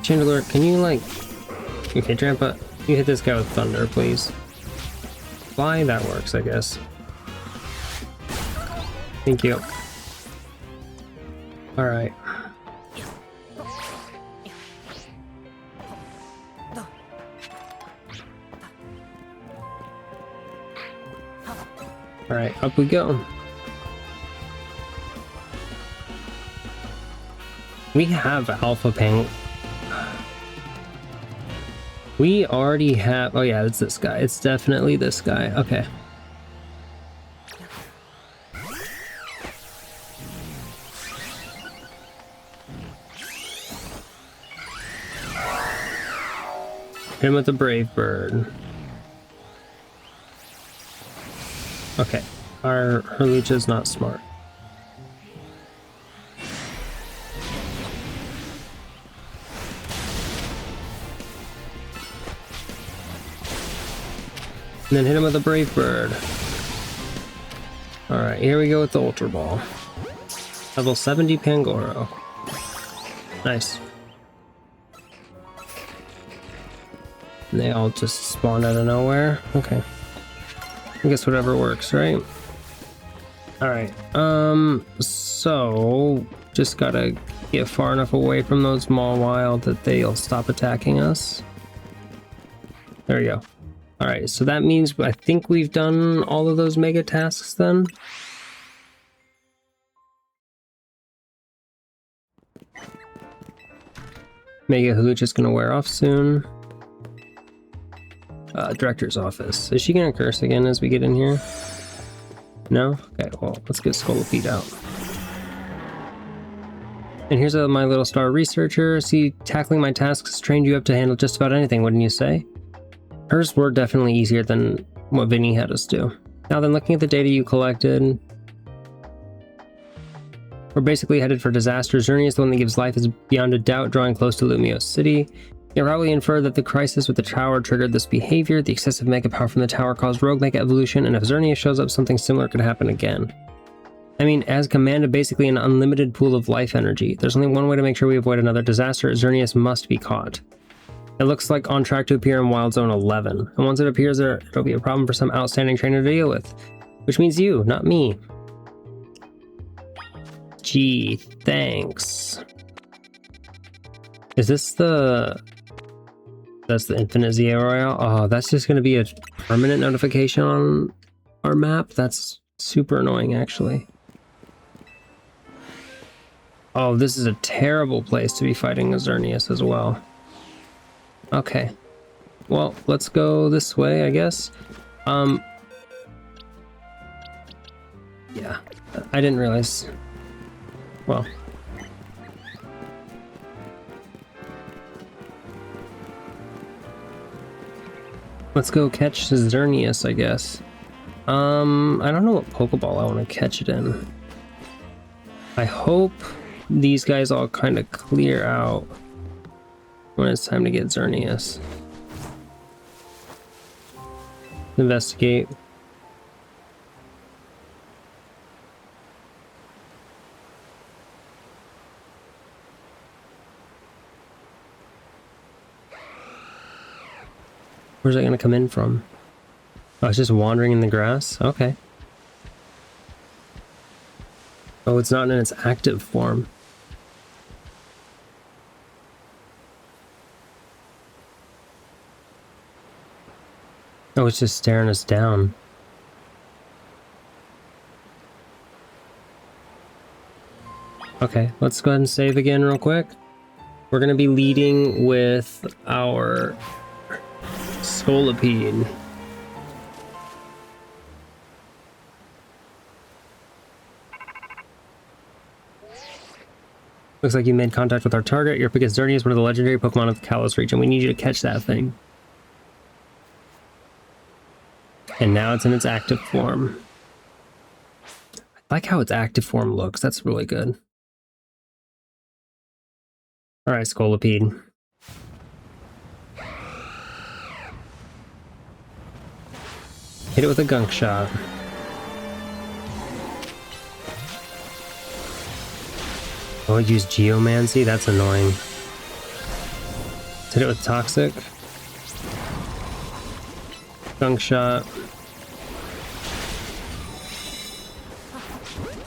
Speaker 1: Chandler, can you like... Okay, Drampa, you hit this guy with thunder, please. Fly, that works, I guess. Thank you. Alright. Alright, up we go. We have Alpha Pang. We already have... Oh yeah, it's this guy. It's definitely this guy. Okay. Hit him with the Brave Bird. Okay. Her leech is not smart. And then hit him with a Brave Bird. Alright, here we go with the Ultra Ball. Level 70 Pangoro. Nice. And they all just spawned out of nowhere. Okay. I guess whatever works, right? Alright, so just gotta get far enough away from those Mawile that they'll stop attacking us. There we go. Alright, so that means I think we've done all of those mega tasks then. Mega Hooch is gonna wear off soon. Director's office. Is she gonna curse again as we get in here? No? Okay, well, let's get Scolipede out. And here's my little star researcher. See, tackling my tasks has trained you up to handle just about anything, wouldn't you say? Hers were definitely easier than what Vinny had us do. Now then, looking at the data you collected, we're basically headed for disaster. Xerneas, the one that gives life, is beyond a doubt drawing close to Lumiose City. You probably infer that the crisis with the tower triggered this behavior. The excessive mega power from the tower caused rogue mega evolution, and if Xerneas shows up, something similar could happen again. I mean, as commanded, basically an unlimited pool of life energy. There's only one way to make sure we avoid another disaster. Xerneas must be caught. It looks like on track to appear in Wild Zone 11, and once it appears there, it'll be a problem for some outstanding trainer to deal with. Which means you, not me. Gee, thanks. Is this the... That's the Infinite Z-A Royale? Oh, that's just going to be a permanent notification on our map? That's super annoying, actually. Oh, this is a terrible place to be fighting a Xerneas as well. Okay. Well, let's go this way, I guess. Yeah. I didn't realize... Well... Let's go catch Xerneas, I guess. I don't know what Pokeball I want to catch it in. I hope these guys all kind of clear out when it's time to get Xerneas. Investigate. Where's it gonna come in from? Oh, it's just wandering in the grass? Okay. Oh, it's not in its active form. Oh, it's just staring us down. Okay, let's go ahead and save again real quick. We're gonna be leading with our Scolipede. Looks like you made contact with our target. Your biggest Xerneas is one of the legendary Pokemon of the Kalos region. We need you to catch that thing. And now it's in its active form. I like how its active form looks. That's really good. Alright, Scolipede. Hit it with a gunk shot. Oh, it used Geomancy? That's annoying. Hit it with Toxic. Gunk shot.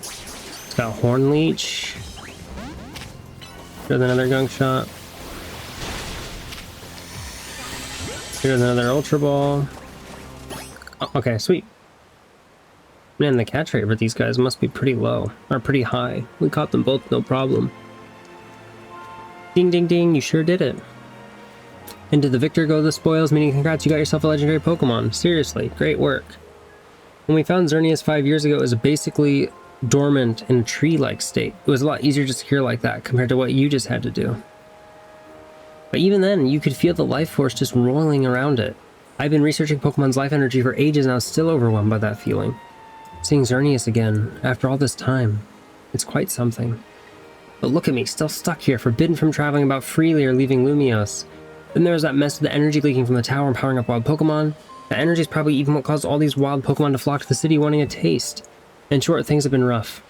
Speaker 1: It's got Horn Leech. Here's another gunk shot. Here's another Ultra Ball. Oh, okay, sweet. Man, the catch rate for these guys must be pretty low, or pretty high. We caught them both, no problem. Ding ding ding, you sure did it. And to the victor go the spoils, meaning congrats, you got yourself a legendary Pokemon. Seriously, great work. When we found Xerneas 5 years ago, it was basically dormant in a tree-like state. It was a lot easier to secure like that compared to what you just had to do. But even then, you could feel the life force just rolling around it. I've been researching Pokemon's life energy for ages and I was still overwhelmed by that feeling. Seeing Xerneas again, after all this time, it's quite something. But look at me, still stuck here, forbidden from traveling about freely or leaving Lumios. Then there was that mess with the energy leaking from the tower and powering up wild Pokemon. That energy is probably even what caused all these wild Pokemon to flock to the city wanting a taste. In short, things have been rough.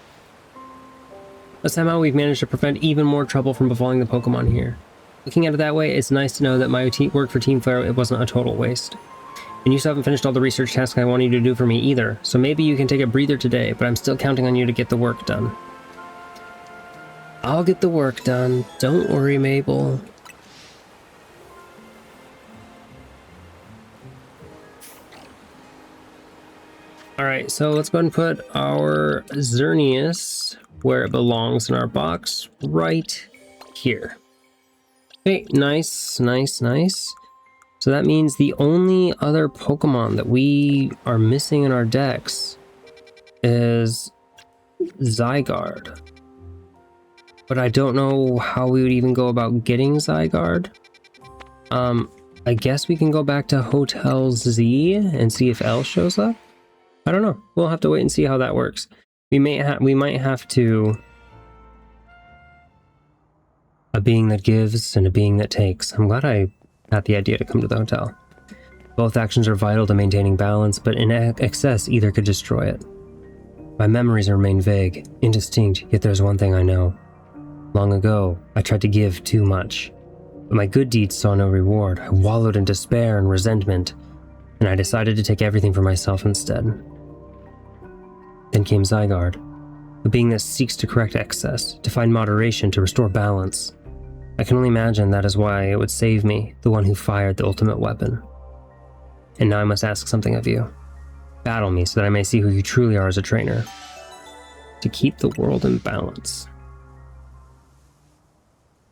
Speaker 1: But somehow we've managed to prevent even more trouble from befalling the Pokemon here. Looking at it that way, it's nice to know that my work for Team Flare, it wasn't a total waste. And you still haven't finished all the research tasks I want you to do for me either, so maybe you can take a breather today, but I'm still counting on you to get the work done. I'll get the work done. Don't worry, Mabel. Alright, so let's go ahead and put our Xerneas where it belongs in our box, right here. Okay, nice, nice, nice. So that means the only other Pokemon that we are missing in our decks is Zygarde. But I don't know how we would even go about getting Zygarde. I guess we can go back to Hotel Z and see if L shows up. I don't know. We'll have to wait and see how that works. We might have to... A being that gives and a being that takes. I'm glad I had the idea to come to the hotel. Both actions are vital to maintaining balance, but in excess either could destroy it. My memories remain vague, indistinct, yet there's one thing I know. Long ago, I tried to give too much, but my good deeds saw no reward. I wallowed in despair and resentment, and I decided to take everything for myself instead. Then came Zygarde, a being that seeks to correct excess, to find moderation, to restore balance. I can only imagine that is why it would save me, the one who fired the ultimate weapon. And now I must ask something of you. Battle me so that I may see who you truly are as a trainer. To keep the world in balance.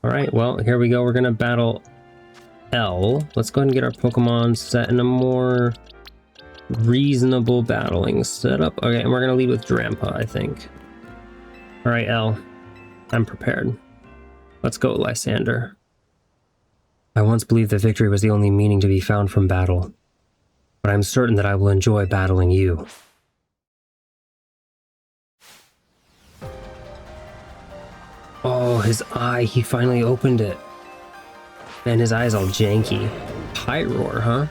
Speaker 1: Alright, well, here we go. We're gonna battle L. Let's go ahead and get our Pokemon set in a more reasonable battling setup. Okay, and we're gonna lead with Drampa, I think. Alright, L. I'm prepared. Let's go, Lysander. I once believed that victory was the only meaning to be found from battle, but I'm certain that I will enjoy battling you. Oh, his eye, he finally opened it. Man, his eye's all janky. Pyroar, huh?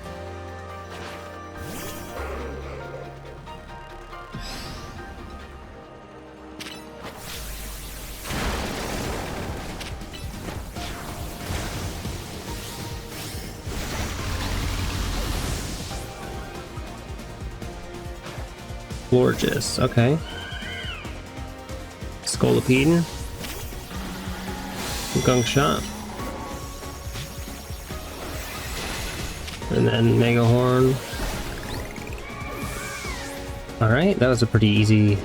Speaker 1: Gorgeous, okay. Scolipede. Gunk Shot. And then Mega Horn. Alright, that was a pretty easy.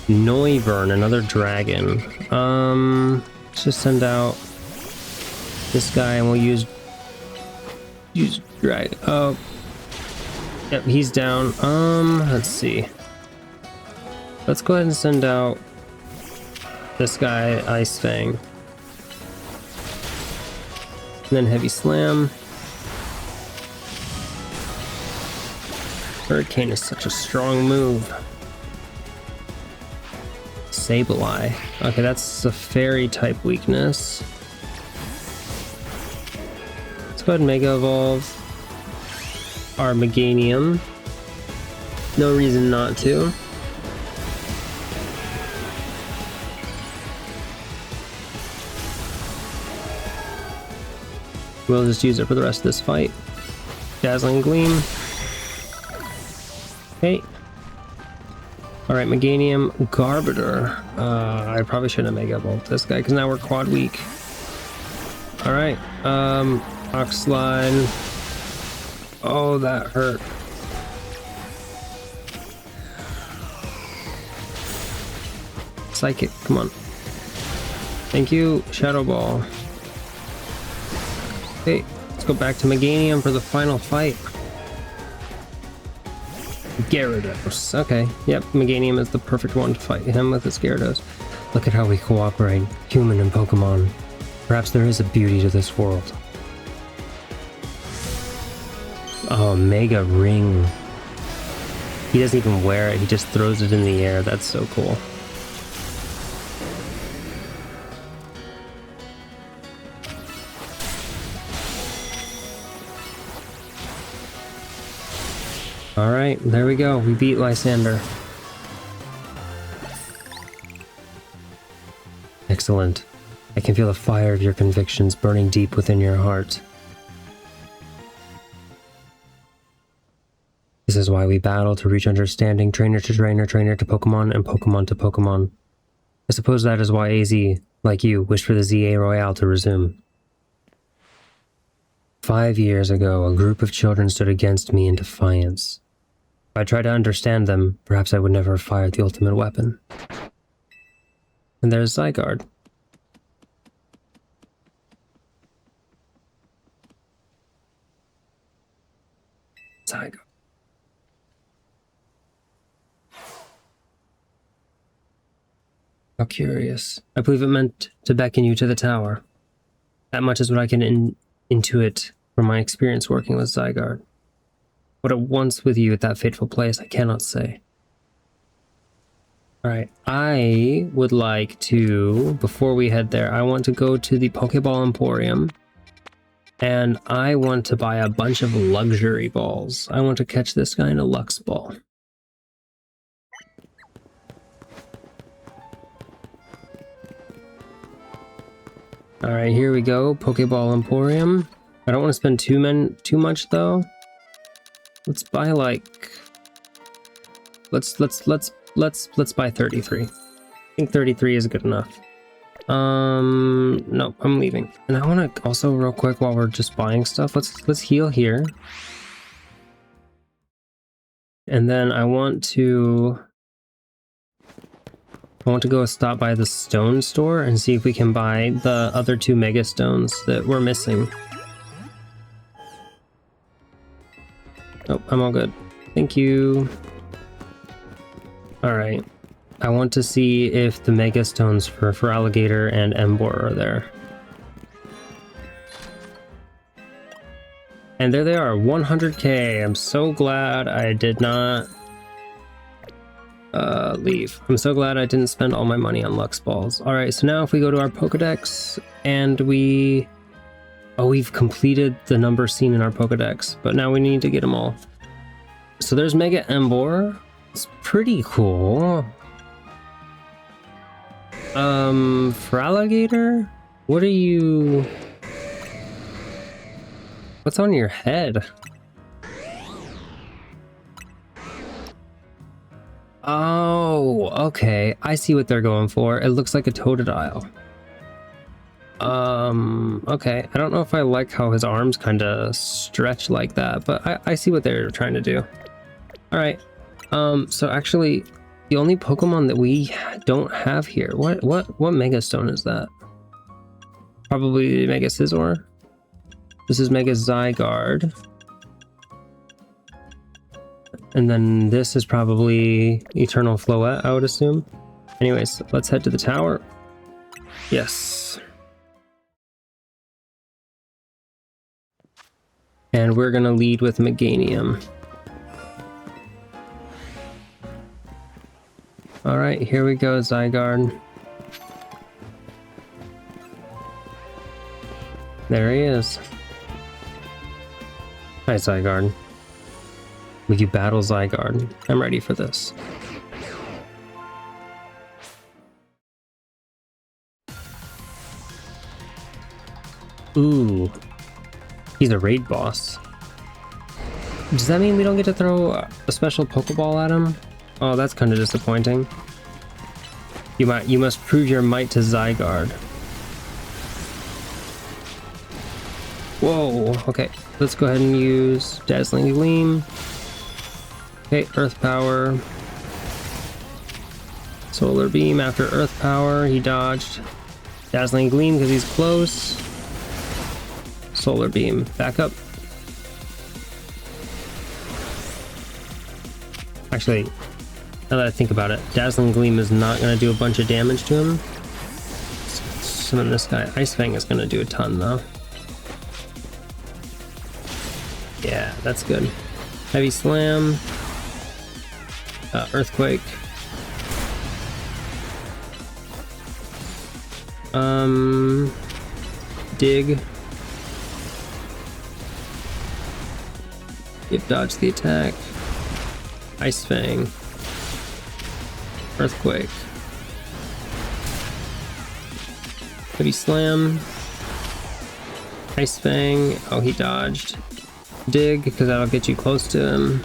Speaker 1: Noivern, another dragon. Let's just send out this guy and we'll use drag. Oh. Yep, he's down. Let's see. Let's go ahead and send out this guy, Ice Fang. And then Heavy Slam. Hurricane is such a strong move. Sableye. Okay, that's a fairy type weakness. Let's go ahead and Mega Evolve our Meganium. No reason not to. We'll just use it for the rest of this fight. Dazzling Gleam. Okay. Alright, Meganium, Garbiter. I probably shouldn't have Mega Evolved this guy because now we're quad weak. Alright, Oxline. Oh, that hurt. Psychic, come on. Thank you, Shadow Ball. Okay, let's go back to Meganium for the final fight. Gyarados. Okay, yep, Meganium is the perfect one to fight him with his Gyarados. Look at how we cooperate, human and Pokemon. Perhaps there is a beauty to this world. Oh, Mega Ring. He doesn't even wear it, he just throws it in the air. That's so cool. Alright, there we go. We beat Lysander. Excellent. I can feel the fire of your convictions burning deep within your heart. This is why we battle to reach understanding, trainer to trainer, trainer to Pokemon, and Pokemon to Pokemon. I suppose that is why AZ, like you, wished for the Z-A Royale to resume. 5 years ago, a group of children stood against me in defiance. If I tried to understand them, perhaps I would never have fired the ultimate weapon. And there's Zygarde. Zygarde. How curious. I believe it meant to beckon you to the tower. That much is what I can intuit from my experience working with Zygarde. What it wants with you at that fateful place, I cannot say. Alright, I would like to, before we head there, I want to go to the Pokeball Emporium. And I want to buy a bunch of luxury balls. I want to catch this guy in a Lux Ball. Alright, here we go. Pokeball Emporium. I don't want to spend too much though. Let's buy like let's buy 33. I think 33 is good enough. No, I'm leaving. And I want to also real quick while we're just buying stuff, let's heal here. And then I want to go stop by the stone store and see if we can buy the other 2 Mega Stones that we're missing. Nope, I'm all good. Thank you. Alright. I want to see if the Mega Stones for Alligator and Emboar are there. And there they are, 100k. I'm so glad I did not leave. I'm so glad I didn't spend all my money on Lux Balls. Alright, so now if we go to our Pokedex and we... Oh, we've completed the number seen in our Pokedex, but now we need to get them all. So there's Mega Emboar. It's pretty cool. For Alligator? What are you... What's on your head? Oh, okay. I see what they're going for. It looks like a Totodile. Okay. I don't know if I like how his arms kind of stretch like that, but I see what they're trying to do. Alright. So actually, the only Pokemon that we don't have here, what Mega Stone is that? Probably Mega Scizor. This is Mega Zygarde. And then this is probably Eternal Floette, I would assume. Anyways, let's head to the tower. Yes. And we're gonna lead with Meganium. Alright, here we go, Zygarde. There he is. Hi, Zygarde. Will you battle Zygarde? I'm ready for this. Ooh. He's a raid boss. Does that mean we don't get to throw a special Pokeball at him? Oh, that's kind of disappointing. You must prove your might to Zygarde. Whoa, okay. Let's go ahead and use Dazzling Gleam. Okay, Earth Power. Solar Beam after Earth Power. He dodged. Dazzling Gleam because he's close. Solar Beam. Back up. Actually, now that I think about it, Dazzling Gleam is not going to do a bunch of damage to him. Summon this guy. Ice Fang is going to do a ton though. Yeah, that's good. Heavy Slam. Earthquake. Dig. Yep, dodge the attack. Ice Fang. Earthquake. Heavy Slam. Ice Fang. Oh, he dodged. Dig, because that'll get you close to him.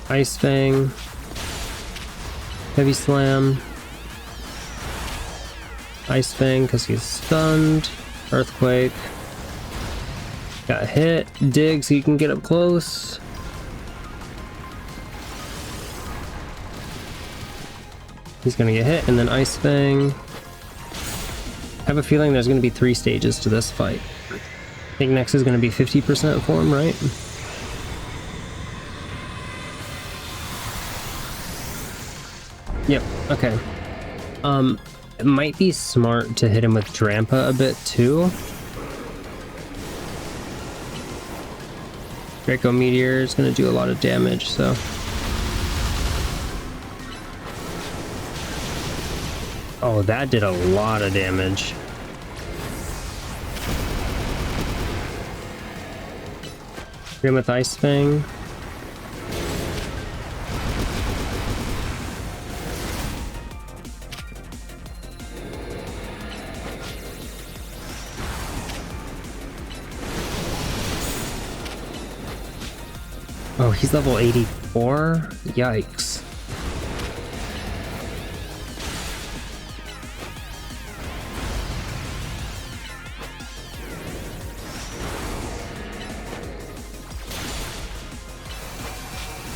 Speaker 1: Ice Fang. Heavy Slam. Ice Fang, because he's stunned. Earthquake. Got hit. Dig, so you can get up close. He's gonna get hit, and then Ice Fang. I have a feeling there's gonna be 3 stages to this fight. I think next is gonna be 50% form, right? Yep, okay. It might be smart to hit him with Drampa a bit too. Draco Meteor is gonna do a lot of damage, so. Oh, that did a lot of damage. Hit him with Ice Fang. Oh, he's level 84? Yikes.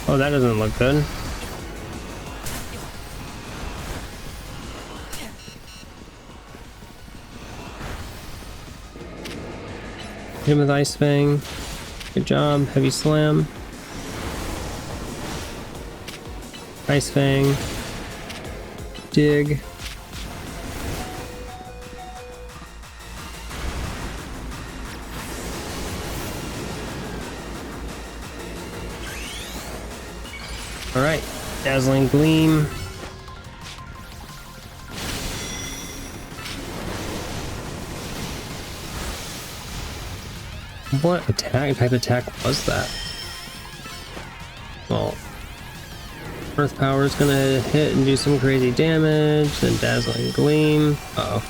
Speaker 1: Oh, that doesn't look good. Hit him with Ice Fang. Good job. Heavy Slam. Ice Fang. Dig. Alright, Dazzling Gleam. What type of attack was that? Well, Earth Power is gonna hit and do some crazy damage, then Dazzling Gleam. Uh-oh.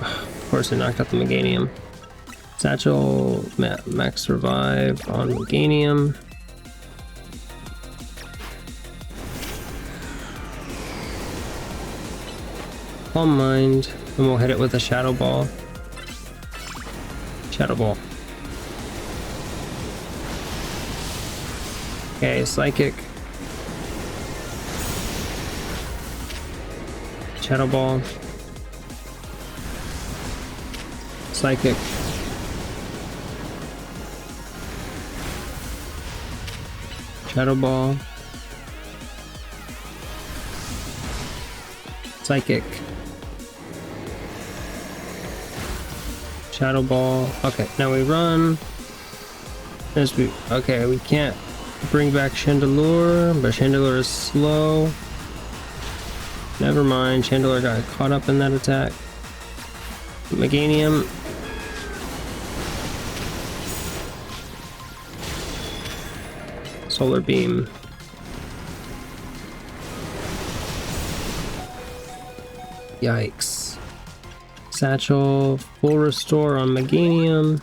Speaker 1: Of course, it knocked out the Meganium. Satchel, Max Revive on Meganium. Calm Mind, and we'll hit it with a Shadow Ball. Shadow Ball. Okay, Psychic. Shadow Ball. Psychic. Shadow Ball. Psychic. Shadow Ball. Okay, now we run. Okay, we can't bring back Chandelure, but Chandelure is slow. Never mind, Chandelure got caught up in that attack. Meganium. Solar Beam. Yikes. Satchel, full restore on Meganium.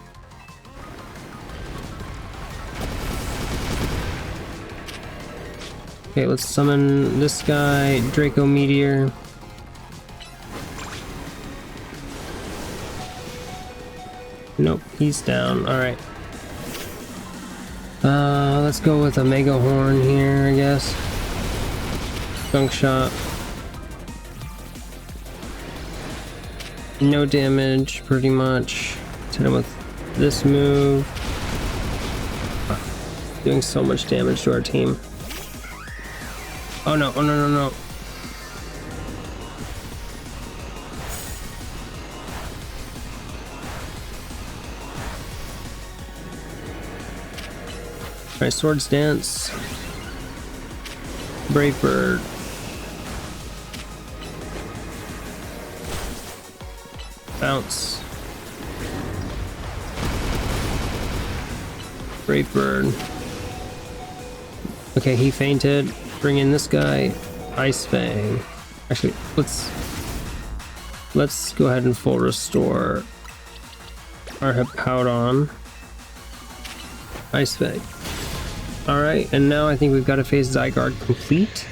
Speaker 1: Okay, let's summon this guy, Draco Meteor. Nope, he's down. Alright. Let's go with a Mega Horn here, I guess. Gunk Shot. No damage, pretty much. Let's hit him with this move. Doing so much damage to our team. Oh no, oh no, no, no. Alright, Swords Dance. Brave Bird. Bounce. Brave Bird. Okay, he fainted. Bring in this guy. Ice Fang. Actually, let's go ahead and full restore our Hippowdon. Ice Fang. Alright, and now I think we've got to face Zygarde complete.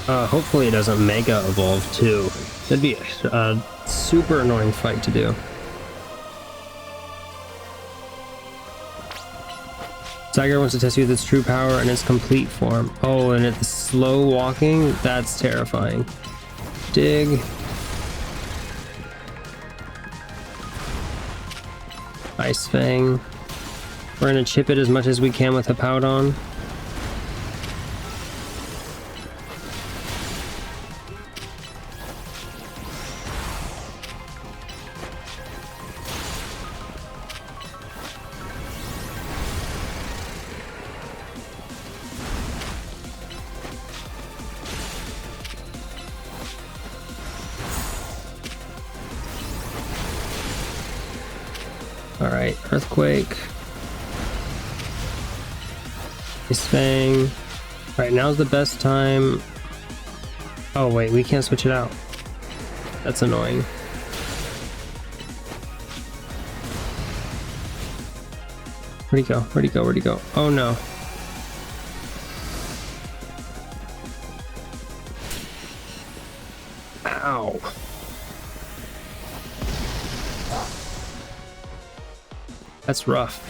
Speaker 1: Hopefully it doesn't Mega Evolve too. That'd be a super annoying fight to do. Zygarde wants to test you with its true power and its complete form. Oh, and it's slow walking? That's terrifying. Dig. Ice Fang. We're gonna chip it as much as we can with Hippowdon. Alright, Earthquake. Ice Fang. Alright, now's the best time. Oh wait, we can't switch it out. That's annoying. Where'd he go? Where'd he go? Where'd he go? Oh no. Ow. That's rough.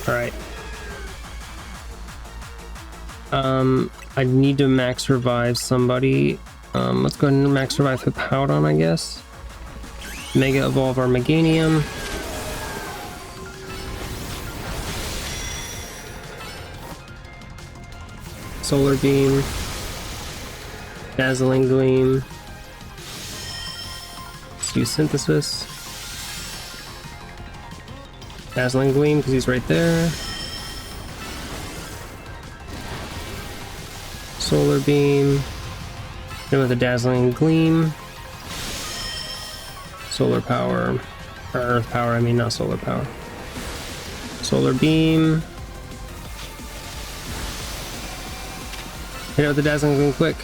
Speaker 1: All right. I need to max revive somebody. Let's go ahead and max revive Hippowdon, I guess. Mega evolve our Meganium. Solar Beam, Dazzling Gleam, let's use Synthesis, Dazzling Gleam because he's right there, Solar Beam, then with a Dazzling Gleam, Solar Power, or Earth Power, I mean not Solar Power, Solar Beam. Hit it with the Dazzling Gleam quick.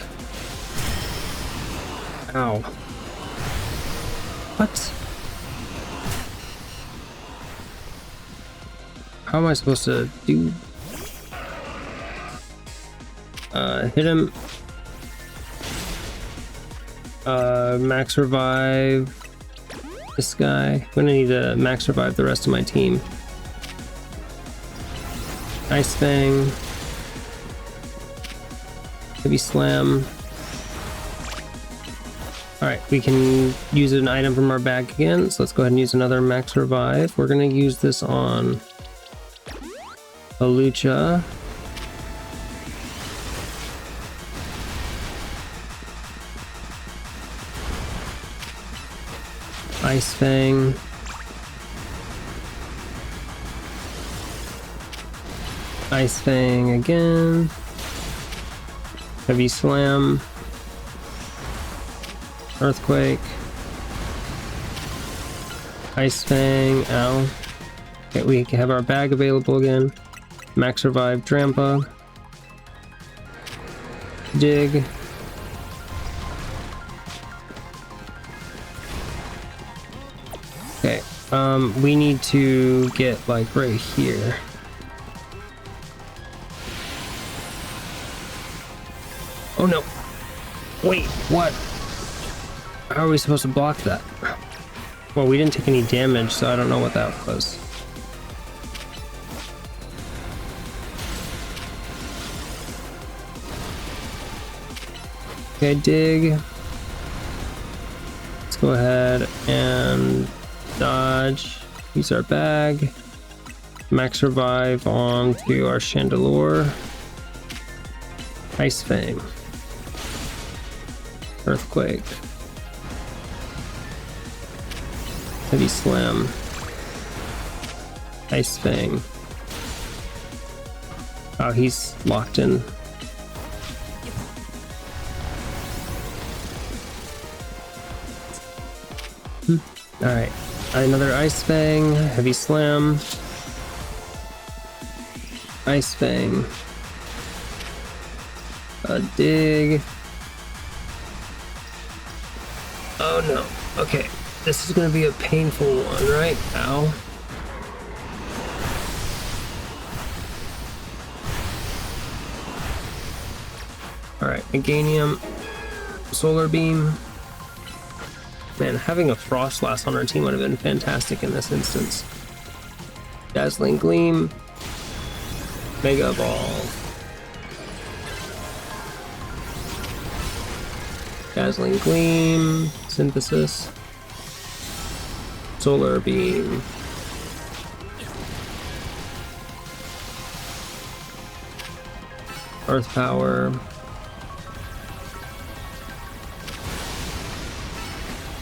Speaker 1: Ow. What? How am I supposed to do? Hit him. Max revive this guy. I'm gonna need to max revive the rest of my team. Ice Fang. Heavy Slam. Alright, we can use an item from our bag again, so let's go ahead and use another max revive. We're gonna use this on a Lucha. Ice Fang. Ice Fang again. Heavy Slam. Earthquake. Ice Fang. Ow. Okay, we have our bag available again. Max Revive Drampa. Dig. Okay, we need to get like right here. Oh no! Wait, what? How are we supposed to block that? Well, we didn't take any damage, so I don't know what that was. Okay, dig. Let's go ahead and dodge. Use our bag. Max revive onto our Chandelure. Ice Fang. Earthquake. Heavy Slam. Ice Fang. Oh, he's locked in. Alright, another Ice Fang, Heavy Slam, Ice Fang, a dig. Oh no, okay, this is gonna be a painful one, right? Ow. Alright, Meganium, Solar Beam. Man, having a Frostlass on our team would have been fantastic in this instance. Dazzling Gleam. Mega Ball. Dazzling Gleam. Synthesis. Solar Beam. Earth Power.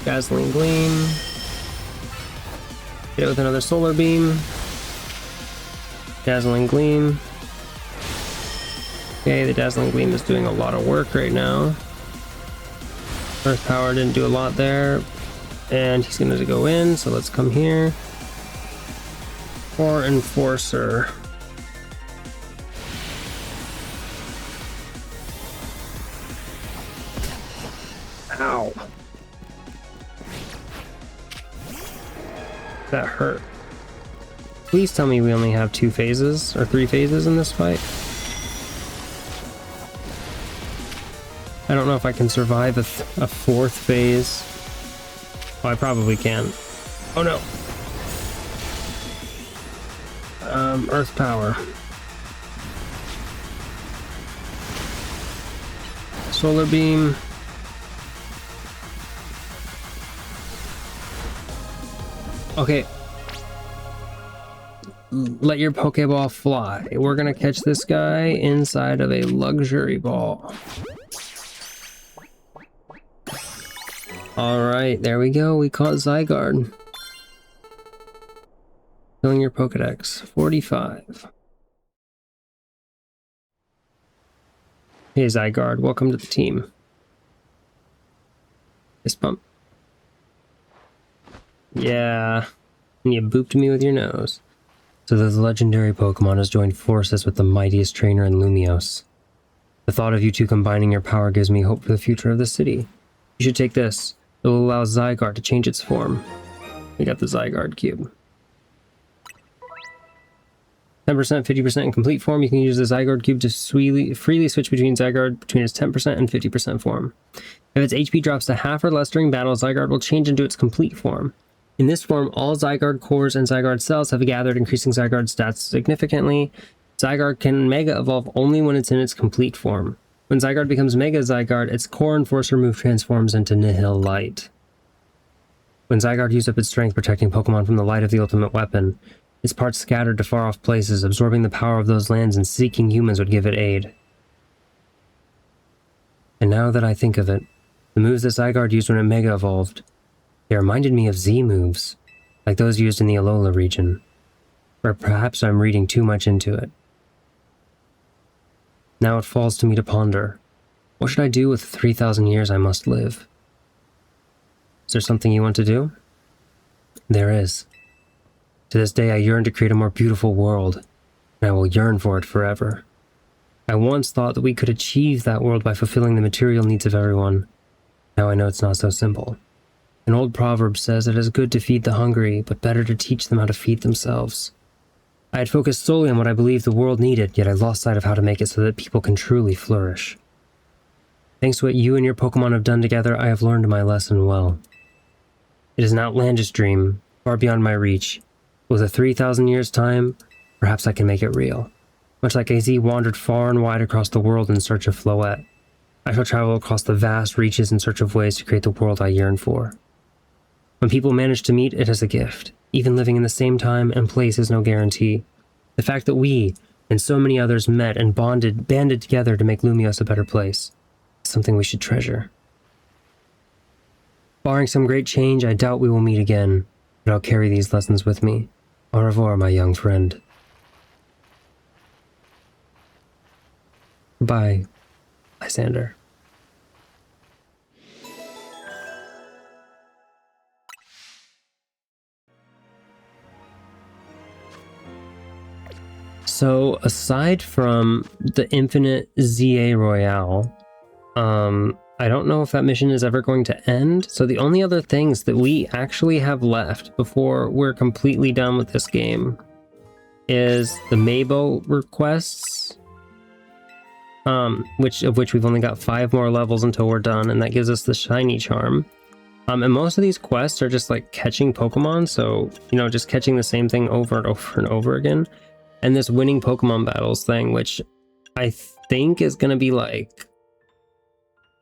Speaker 1: Dazzling Gleam. Hit it with another Solar Beam. Dazzling Gleam. Okay, the Dazzling Gleam is doing a lot of work right now. Earth Power didn't do a lot there. And he's going to go in, so let's come here. For Enforcer. Ow. That hurt. Please tell me we only have 2 phases or 3 phases in this fight. I don't know if I can survive a 4th phase. Oh, I probably can. Oh no. Earth Power. Solar Beam. Okay. Let your Pokeball fly. We're gonna catch this guy inside of a luxury ball. Alright, there we go. We caught Zygarde. Filling your Pokedex. 45. Hey Zygarde, welcome to the team. Fist bump. Yeah, and you booped me with your nose. So the legendary Pokemon has joined forces with the mightiest trainer in Lumios. The thought of you two combining your power gives me hope for the future of the city. You should take this. It will allow Zygarde to change its form. We got the Zygarde cube. 10%, 50% in complete form. You can use the Zygarde cube to freely switch between Zygarde between its 10% and 50% form. If its HP drops to half or less during battle, Zygarde will change into its complete form. In this form, all Zygarde cores and Zygarde cells have gathered, increasing Zygarde's stats significantly. Zygarde can Mega Evolve only when it's in its complete form. When Zygarde becomes Mega Zygarde, its core Enforcer move transforms into Nihil Light. When Zygarde used up its strength protecting Pokemon from the light of the ultimate weapon, its parts scattered to far-off places, absorbing the power of those lands and seeking humans would give it aid. And now that I think of it, the moves that Zygarde used when it Mega Evolved, they reminded me of Z moves, like those used in the Alola region. Or perhaps I'm reading too much into it. Now it falls to me to ponder, what should I do with the 3,000 years I must live? Is there something you want to do? There is. To this day I yearn to create a more beautiful world, and I will yearn for it forever. I once thought that we could achieve that world by fulfilling the material needs of everyone. Now I know it's not so simple. An old proverb says it is good to feed the hungry, but better to teach them how to feed themselves. I had focused solely on what I believed the world needed, yet I lost sight of how to make it so that people can truly flourish. Thanks to what you and your Pokemon have done together, I have learned my lesson well. It is an outlandish dream, far beyond my reach. With a 3,000 years' time, perhaps I can make it real. Much like AZ wandered far and wide across the world in search of Floette, I shall travel across the vast reaches in search of ways to create the world I yearn for. When people manage to meet, it is a gift. Even living in the same time and place is no guarantee. The fact that we, and so many others, met and banded together to make Lumios a better place, is something we should treasure. Barring some great change, I doubt we will meet again, but I'll carry these lessons with me. Au revoir, my young friend. Bye, Lysander. So, aside from the Infinite Z-A Royale, I don't know if that mission is ever going to end. So the only other things that we actually have left before we're completely done with this game is the Mabo requests, which we've only got 5 more levels until we're done, and that gives us the shiny charm. And most of these quests are just like catching Pokemon, so, you know, just catching the same thing over and over and over again. And this winning Pokemon battles thing, which I think is going to be like,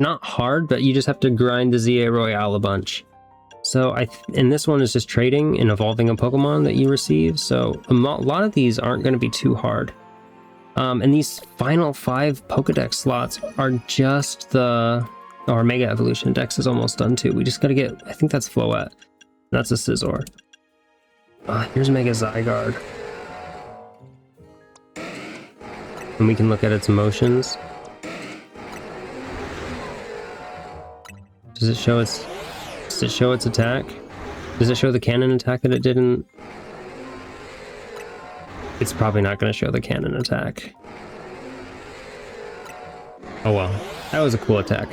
Speaker 1: not hard, but you just have to grind the Z-A Royale a bunch. So and this one is just trading and evolving a Pokemon that you receive. So a lot of these aren't going to be too hard. And these final 5 Pokedex slots are just our Mega Evolution Dex is almost done too. We just got to get, I think that's Floette. That's a Scizor. Here's Mega Zygarde. And we can look at its motions. Does it show its attack? Does it show the cannon attack that it didn't? It's probably not going to show the cannon attack. Oh well, that was a cool attack.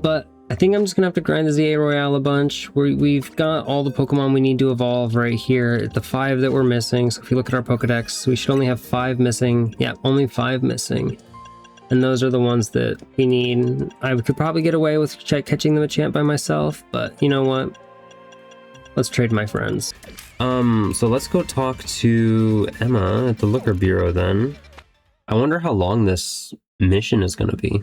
Speaker 1: But I think I'm just going to have to grind the Z-A Royale a bunch. We've got all the Pokemon we need to evolve right here. The 5 that we're missing. So if you look at our Pokedex, we should only have 5 missing. Yeah, only 5 missing. And those are the ones that we need. I could probably get away with catching the Machamp by myself, but you know what? Let's trade my friends. So let's go talk to Emma at the Looker Bureau then. I wonder how long this mission is going to be.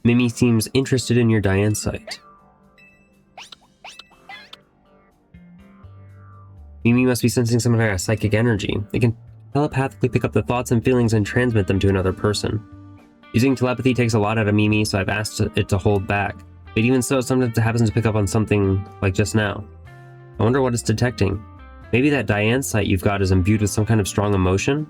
Speaker 1: Mimi seems interested in your Diane site. Mimi must be sensing some kind of psychic energy. It can telepathically pick up the thoughts and feelings and transmit them to another person. Using telepathy takes a lot out of Mimi, so I've asked it to hold back. But even so, sometimes it happens to pick up on something like just now. I wonder what it's detecting. Maybe that Diane site you've got is imbued with some kind of strong emotion?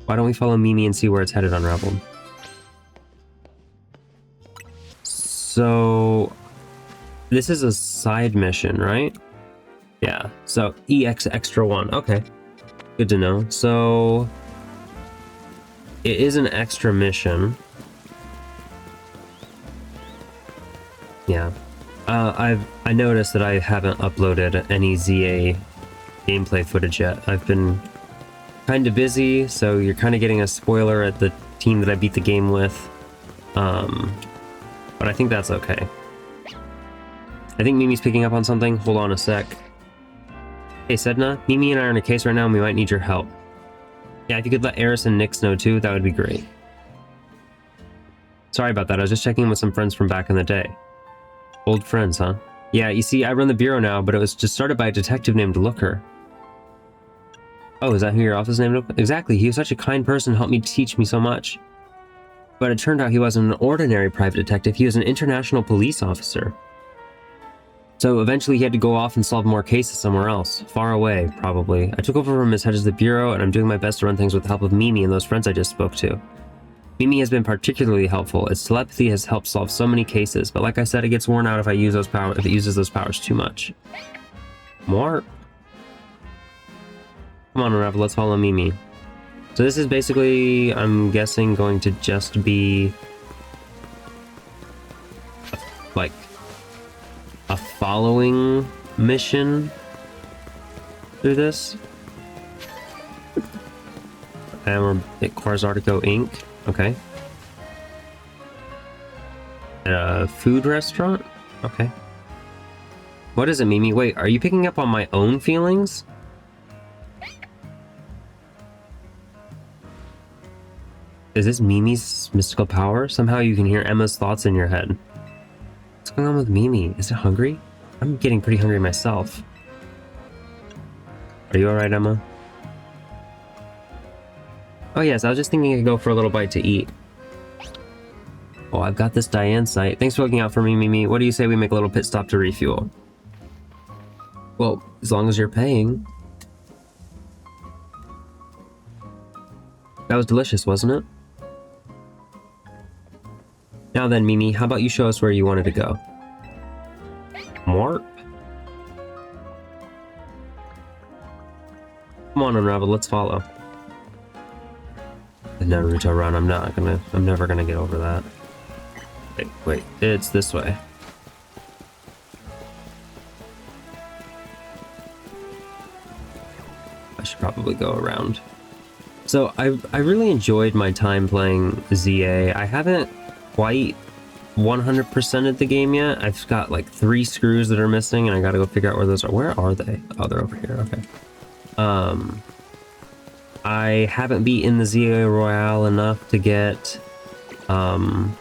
Speaker 1: Why don't we follow Mimi and see where it's headed, Unravled? So, this is a side mission, right? Yeah, so EX Extra 1, okay. Good to know. So, it is an extra mission. Yeah. I noticed that I haven't uploaded any ZA gameplay footage yet. I've been kind of busy, so you're kind of getting a spoiler at the team that I beat the game with. But I think that's okay. I think Mimi's picking up on something. Hold on a sec. Hey, Sedna, Mimi and I are in a case right now and we might need your help. Yeah, if you could let Eris and Nyx know too, that would be great. Sorry about that, I was just checking in with some friends from back in the day. Old friends, huh? Yeah, you see, I run the bureau now, but it was just started by a detective named Looker. Oh, is that who your office named? Exactly, he was such a kind person, helped me teach me so much. But it turned out he wasn't an ordinary private detective, he was an international police officer. So eventually he had to go off and solve more cases somewhere else. Far away, probably. I took over from his head as the bureau, and I'm doing my best to run things with the help of Mimi and those friends I just spoke to. Mimi has been particularly helpful. Its telepathy has helped solve so many cases, but like I said, it gets worn out if it uses those powers too much. More? Come on, Unravled, let's follow Mimi. So this is basically, I'm guessing, going to just be like a following mission through this. And we're at Quarzartico Inc. Okay. At a food restaurant? Okay. What is it, Mimi? Wait, are you picking up on my own feelings? Is this Mimi's mystical power? Somehow you can hear Emma's thoughts in your head. What's going on with Mimi? Is it hungry? I'm getting pretty hungry myself. Are you alright, Emma? Oh yes, I was just thinking I could go for a little bite to eat. Oh, I've got this Diane site. Thanks for looking out for me, Mimi. What do you say we make a little pit stop to refuel? Well, as long as you're paying. That was delicious, wasn't it? Now then, Mimi, how about you show us where you wanted to go? More? Come on, Unravel, let's follow. The Naruto run, I'm never gonna get over that. Wait, it's this way. I should probably go around. So I really enjoyed my time playing ZA. I haven't quite 100%ed the game yet. I've got like 3 screws that are missing and I gotta go figure out where those are. Where are they? Oh, they're over here, okay. I haven't beaten the Z-A Royale enough to get the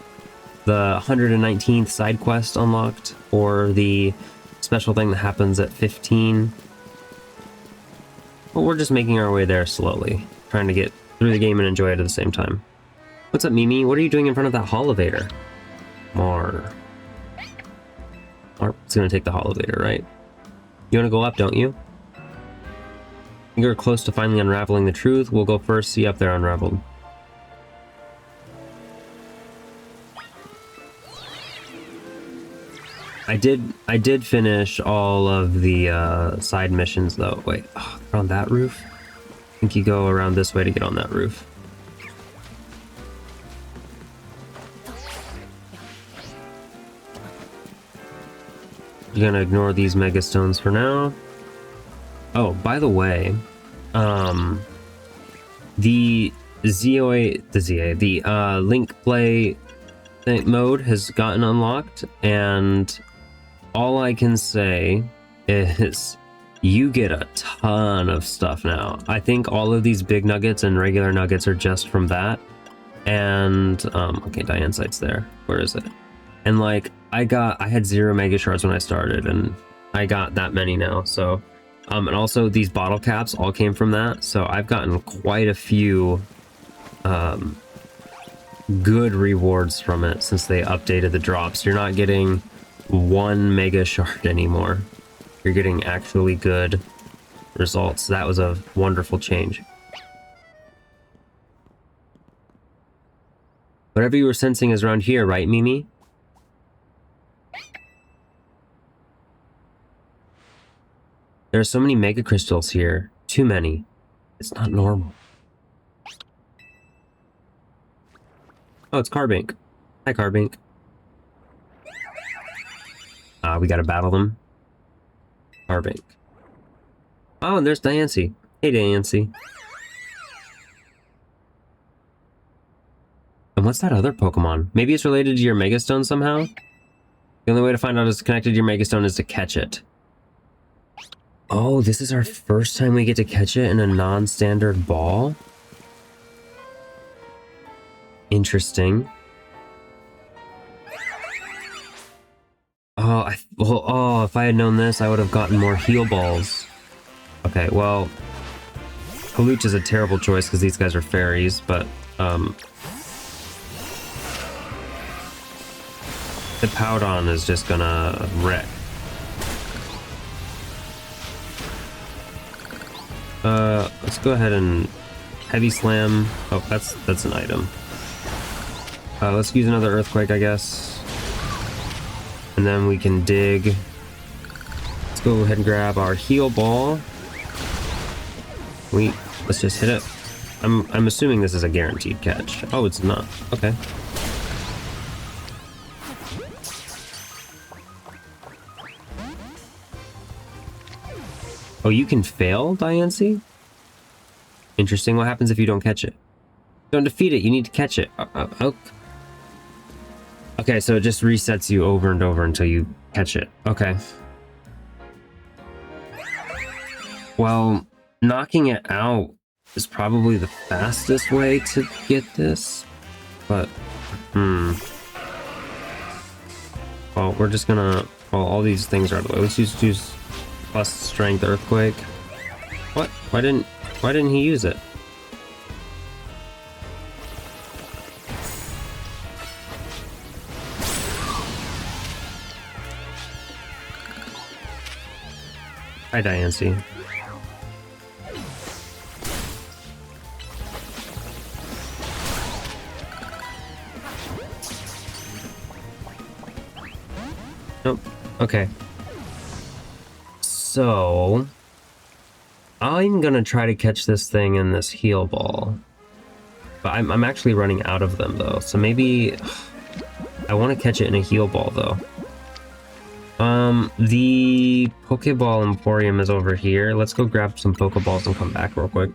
Speaker 1: 119th side quest unlocked or the special thing that happens at 15. But we're just making our way there slowly, trying to get through the game and enjoy it at the same time. What's up, Mimi? What are you doing in front of that holovator? Marp's gonna take the holovator, right? You wanna go up, don't you? You're close to finally unraveling the truth. We'll go first. See you up there, Unraveled. I did finish all of the side missions though. Wait, oh, they're on that roof? I think you go around this way to get on that roof. You're gonna ignore these megastones for now. Oh, by the way, the link play mode has gotten unlocked, and all I can say is you get a ton of stuff now. I think all of these big nuggets and regular nuggets are just from that. And okay, Diane site's there. Where is it? And like I had 0 mega shards when I started, and I got that many now. So and also these bottle caps all came from that. So I've gotten quite a few good rewards from it since they updated the drops. You're not getting 1 mega shard anymore. You're getting actually good results. That was a wonderful change. Whatever you were sensing is around here, right, Mimi? There are so many mega crystals here. Too many. It's not normal. Oh, it's Carbink. Hi, Carbink. We gotta battle them. Carbink. Oh, and there's Diancie. Hey, Diancie. And what's that other Pokemon? Maybe it's related to your Megastone somehow? The only way to find out it's connected to your Megastone is to catch it. Oh, this is our first time we get to catch it in a non-standard ball? Interesting. Oh, if I had known this, I would have gotten more heal balls. Okay, well, Hawlucha is a terrible choice because these guys are fairies, but the Powdon is just gonna wreck. Let's go ahead and Heavy Slam. Oh, that's an item. Let's use another Earthquake, I guess. And then we can dig. Let's go ahead and grab our heal ball. Let's just hit it. I'm assuming this is a guaranteed catch. Oh, it's not. Okay. Oh, you can fail, Diancie? Interesting. What happens if you don't catch it? Don't defeat it. You need to catch it. Okay, so it just resets you over and over until you catch it. Okay. Well, knocking it out is probably the fastest way to get this. But, well, we're just gonna... Well, all these things are out of the way. Let's just use plus strength Earthquake. What? Why didn't he use it? Hi, Diancie. Nope. Okay. So, I'm gonna try to catch this thing in this heal ball. But I'm actually running out of them, though. So maybe... I want to catch it in a heal ball, though. The Pokeball Emporium is over here. Let's go grab some Pokeballs and come back real quick.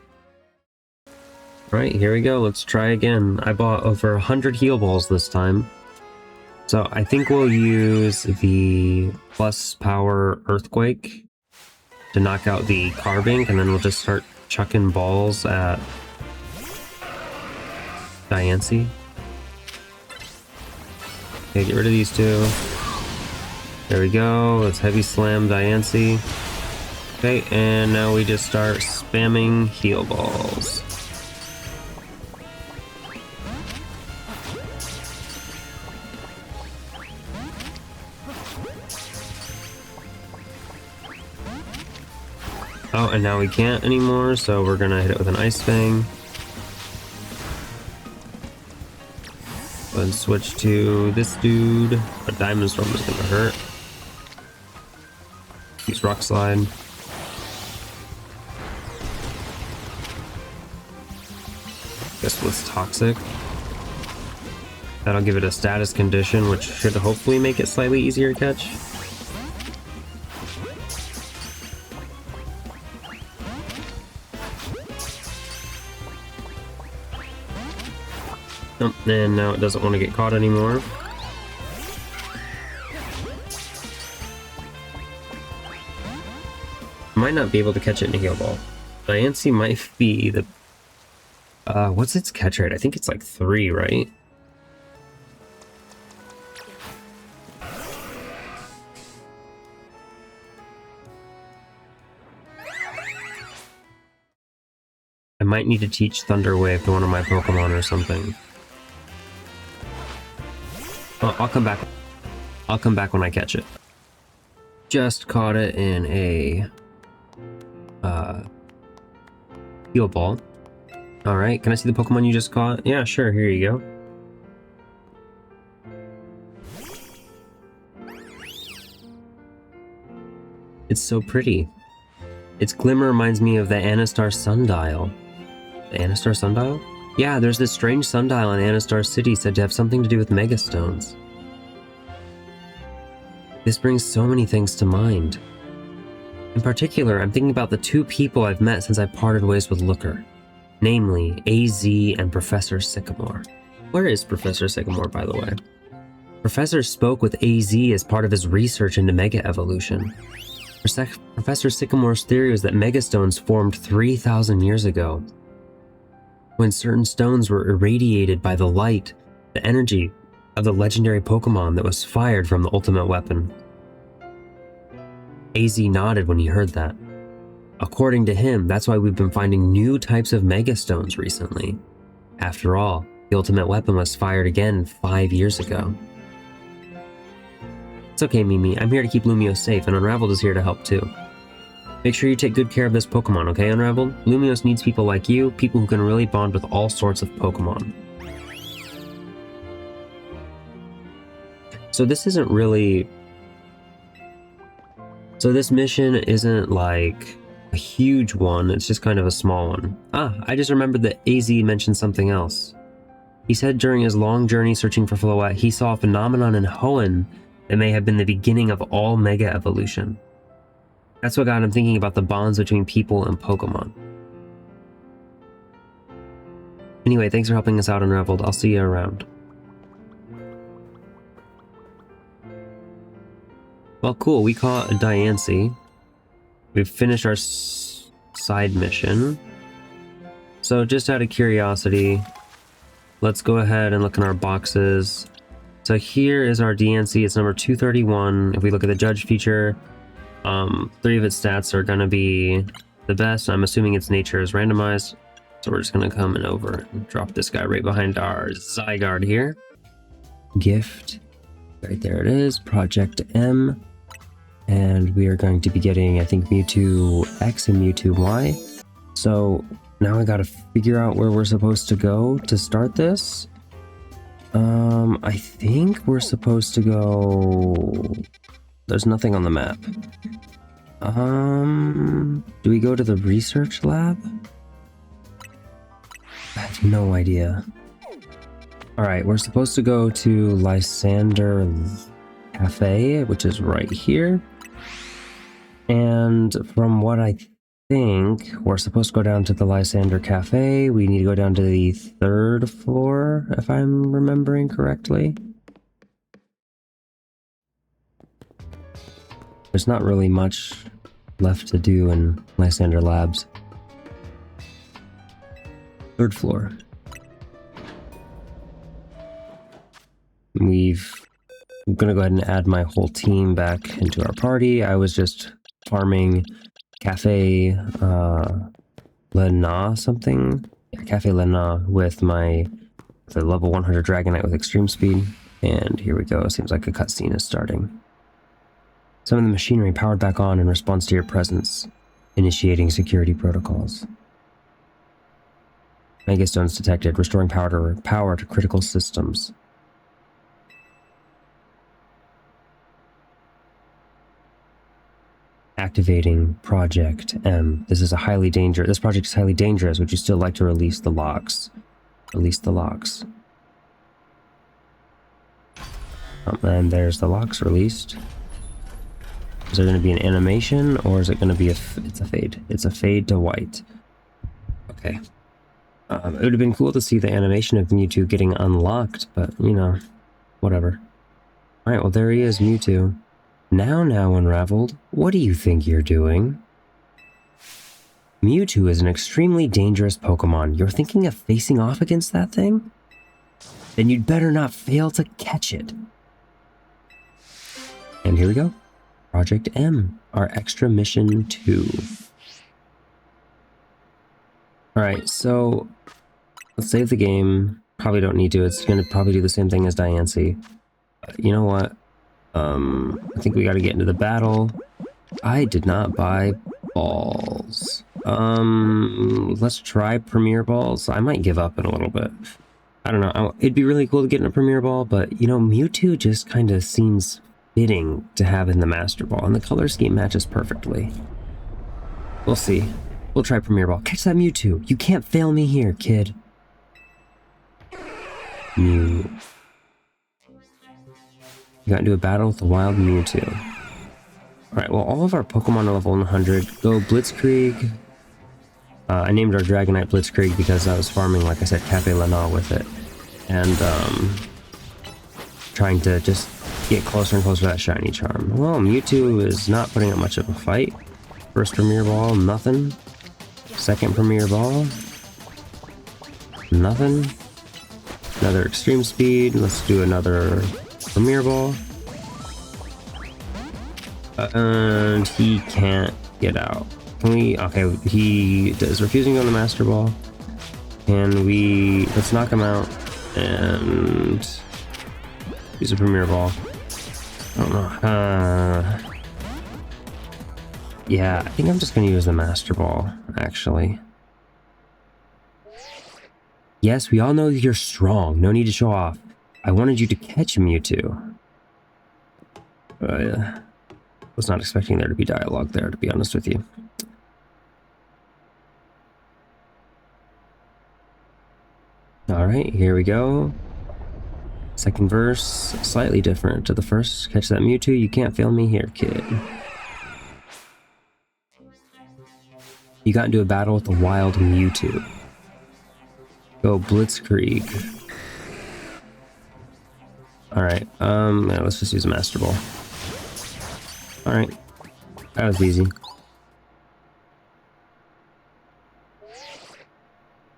Speaker 1: Alright, here we go. Let's try again. I bought over 100 heal balls this time. So I think we'll use the plus power Earthquake to knock out the Carbink, and then we'll just start chucking balls at Diancie. Okay, get rid of these two. There we go. Let's Heavy Slam Diancie. Okay, and now we just start spamming heal balls. Oh, and now we can't anymore, so we're gonna hit it with an Ice Fang. Let's switch to this dude. A Diamond Storm is gonna hurt. Use Rock Slide. Guess what's Toxic. That'll give it a status condition, which should hopefully make it slightly easier to catch. Oh, and now it doesn't want to get caught anymore. Might not be able to catch it in a heal ball. Diancie might be the... what's its catch rate? I think it's like 3, right? I might need to teach Thunder Wave to one of my Pokemon or something. I'll come back. I'll come back when I catch it. Just caught it in a heal ball. All right, can I see the Pokemon you just caught? Yeah, sure. Here you go. It's so pretty. Its glimmer reminds me of the Anastar Sundial. The Anastar Sundial? Yeah, there's this strange sundial in Anastar City said to have something to do with Megastones. This brings so many things to mind. In particular, I'm thinking about the two people I've met since I parted ways with Looker, namely AZ and Professor Sycamore. Where is Professor Sycamore, by the way? Professor spoke with AZ as part of his research into Mega Evolution. Professor Sycamore's theory was that Megastones formed 3,000 years ago, when certain stones were irradiated by the light, the energy of the legendary Pokemon that was fired from the ultimate weapon. AZ nodded when he heard that. According to him, that's why we've been finding new types of Megastones recently. After all, the ultimate weapon was fired again 5 years ago. It's okay, Mimi. I'm here to keep Lumiose safe, and Unravled is here to help too. Make sure you take good care of this Pokemon, okay, Unravled? Lumiose needs people like you, people who can really bond with all sorts of Pokemon. So this isn't really... So this mission isn't like a huge one, it's just kind of a small one. Ah, I just remembered that AZ mentioned something else. He said during his long journey searching for Floette, he saw a phenomenon in Hoenn that may have been the beginning of all Mega Evolution. That's what got him thinking about the bonds between people and Pokemon. Anyway, thanks for helping us out, Unravelled. I'll see you around. Well, cool. We caught a Diancie. We've finished our side mission. So just out of curiosity, let's go ahead and look in our boxes. So here is our Diancie. It's number 231. If we look at the judge feature, 3 of its stats are going to be the best. I'm assuming its nature is randomized. So we're just going to come in over and drop this guy right behind our Zygarde here. Gift. Right there it is. Project M. And we are going to be getting, I think, Mewtwo X and Mewtwo Y. So now I got to figure out where we're supposed to go to start this. I think we're supposed to go... There's nothing on the map. Do we go to the research lab? I have no idea. Alright, we're supposed to go to Lysander Cafe, which is right here. And from what I think, we're supposed to go down to the Lysander Cafe. We need to go down to the 3rd floor, if I'm remembering correctly. There's not really much left to do in Lysander Labs. 3rd floor. I'm gonna go ahead and add my whole team back into our party. I was just farming Cafe Lena something. Yeah, Cafe Lena with the level 100 Dragonite with extreme speed. And here we go. Seems like a cutscene is starting. Some of the machinery powered back on in response to your presence, initiating security protocols. Megastones detected, restoring power to critical systems. Activating Project M. This project is highly dangerous. Would you still like to release the locks? Release the locks. And there's the locks released. Is there going to be an animation, or is it going to be it's a fade? It's a fade to white. Okay. It would have been cool to see the animation of Mewtwo getting unlocked, but, you know, whatever. Alright, well, there he is, Mewtwo. Now, Unravelled, what do you think you're doing? Mewtwo is an extremely dangerous Pokemon. You're thinking of facing off against that thing? Then you'd better not fail to catch it. And here we go. Project M, our extra mission 2. Alright, so let's save the game. Probably don't need to. It's going to probably do the same thing as Diancie. You know what? I think we got to get into the battle. I did not buy balls. Let's try Premier Balls. I might give up in a little bit. I don't know. It'd be really cool to get in a Premier Ball, but, you know, Mewtwo just kind of seems fitting to have in the Master Ball, and the color scheme matches perfectly. We'll see. We'll try Premier Ball. Catch that Mewtwo. You can't fail me here, kid. You got into a battle with a wild Mewtwo. Alright, well, all of our Pokemon are level 100. Go Blitzkrieg. I named our Dragonite Blitzkrieg because I was farming, like I said, Cafe Lana with it. And, trying to just get closer and closer to that shiny charm. Well, Mewtwo is not putting up much of a fight. First Premier Ball, nothing. Second Premier Ball, nothing. Another Extreme Speed. Let's do another Premier Ball. And he can't get out. Can we? Okay, he is refusing on the Master Ball. And let's knock him out and use a Premier Ball. I don't know. Yeah, I think I'm just gonna use the Master Ball, actually. Yes, we all know you're strong. No need to show off. I wanted you to catch Mewtwo. Was not expecting there to be dialogue there, to be honest with you. Alright, here we go. Second verse, slightly different to the first. Catch that Mewtwo, you can't fail me here, kid. You got into a battle with a wild Mewtwo. Go Blitzkrieg. Alright, yeah, let's just use a Master Ball. Alright, that was easy.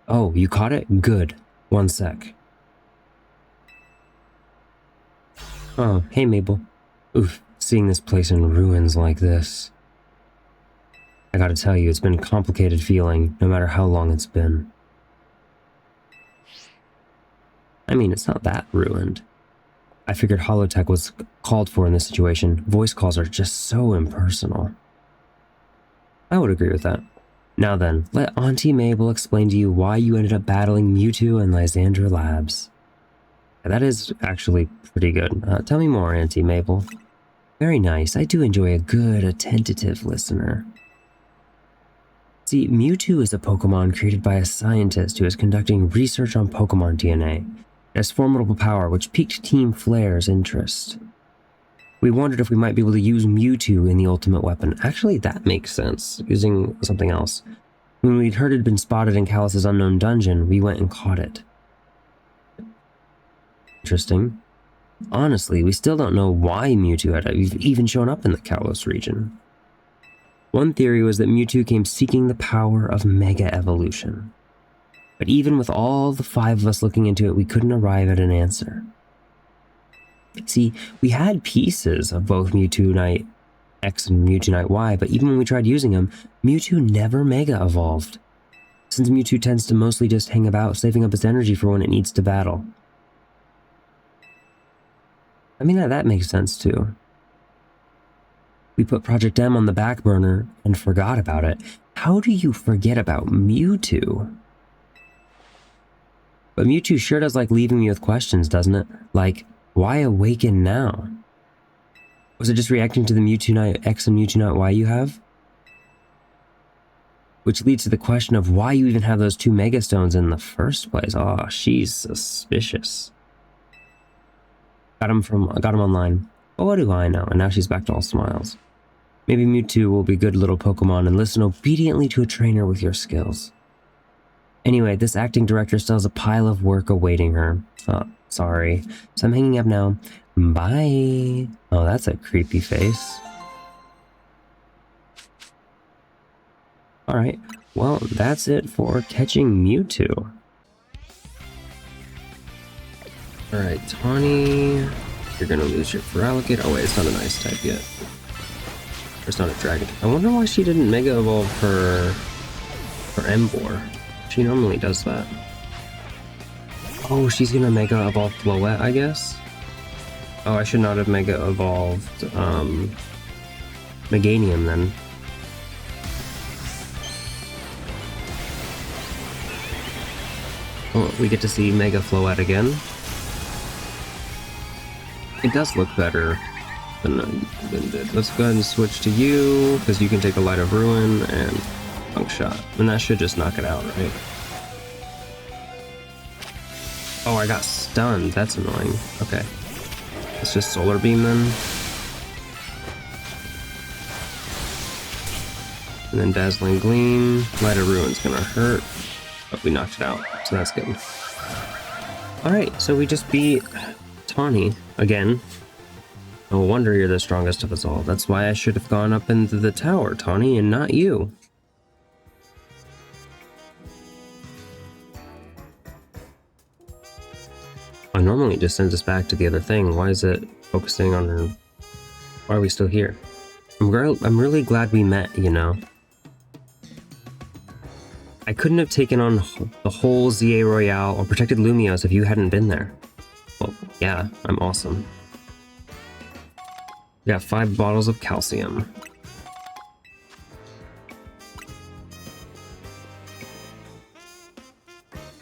Speaker 1: Oh, you caught it? Good. 1 sec. Oh, hey Mabel. Oof, seeing this place in ruins like this. I gotta tell you, it's been a complicated feeling, no matter how long it's been. I mean, it's not that ruined. I figured holotech was called for in this situation. Voice calls are just so impersonal. I would agree with that. Now then, let Auntie Mabel explain to you why you ended up battling Mewtwo and Lysandra Labs. That is actually pretty good. Tell me more, Auntie Mabel. Very nice. I do enjoy a good, attentive listener. See, Mewtwo is a Pokemon created by a scientist who is conducting research on Pokemon DNA. It has formidable power, which piqued Team Flare's interest. We wondered if we might be able to use Mewtwo in the ultimate weapon. Actually, that makes sense, using something else. When we'd heard it had been spotted in Kalos' unknown dungeon, we went and caught it. Interesting. Honestly, we still don't know why Mewtwo had even shown up in the Kalos region. One theory was that Mewtwo came seeking the power of Mega Evolution. But even with all the 5 of us looking into it, we couldn't arrive at an answer. See, we had pieces of both Mewtwo Knight X and Mewtwo Knight Y, but even when we tried using them, Mewtwo never Mega Evolved. Since Mewtwo tends to mostly just hang about, saving up its energy for when it needs to battle. I mean, that makes sense too. We put Project M on the back burner and forgot about it. How do you forget about Mewtwo? But Mewtwo sure does like leaving me with questions, doesn't it? Like, why awaken now? Was it just reacting to the Mewtwo Knight X and Mewtwo Knight Y you have? Which leads to the question of why you even have those 2 Mega Stones in the first place. Oh, she's suspicious. Got him online. But what do I know? And now she's back to all smiles. Maybe Mewtwo will be good little Pokemon and listen obediently to a trainer with your skills. Anyway, this acting director still has a pile of work awaiting her. Oh, sorry. So I'm hanging up now. Bye. Oh, that's a creepy face. Alright, well, that's it for catching Mewtwo. Alright, Tawny, you're gonna lose your Feraligatr. Oh wait, it's not an ice type yet. It's not a dragon. I wonder why she didn't Mega Evolve her Emboar. She normally does that. Oh, she's gonna Mega Evolve Floette, I guess? Oh, I should not have Mega Evolved, Meganium then. Oh, we get to see Mega Floette again. It does look better than did. Let's go ahead and switch to you, because you can take a Light of Ruin and Funk Shot. And that should just knock it out, right? Oh, I got stunned. That's annoying. Okay. Let's just Solar Beam then. And then Dazzling Gleam. Light of Ruin's gonna hurt. But we knocked it out, so that's good. Alright, so we just beat Tawny again. No wonder you're the strongest of us all. That's why I should have gone up into the tower, Tawny, and not you. Normally it just sends us back to the other thing. Why is it focusing on her? Why are we still here? I'm really glad we met, you know. I couldn't have taken on the whole Z-A Royale or protected Lumios if you hadn't been there. Well, yeah, I'm awesome. We got 5 bottles of calcium.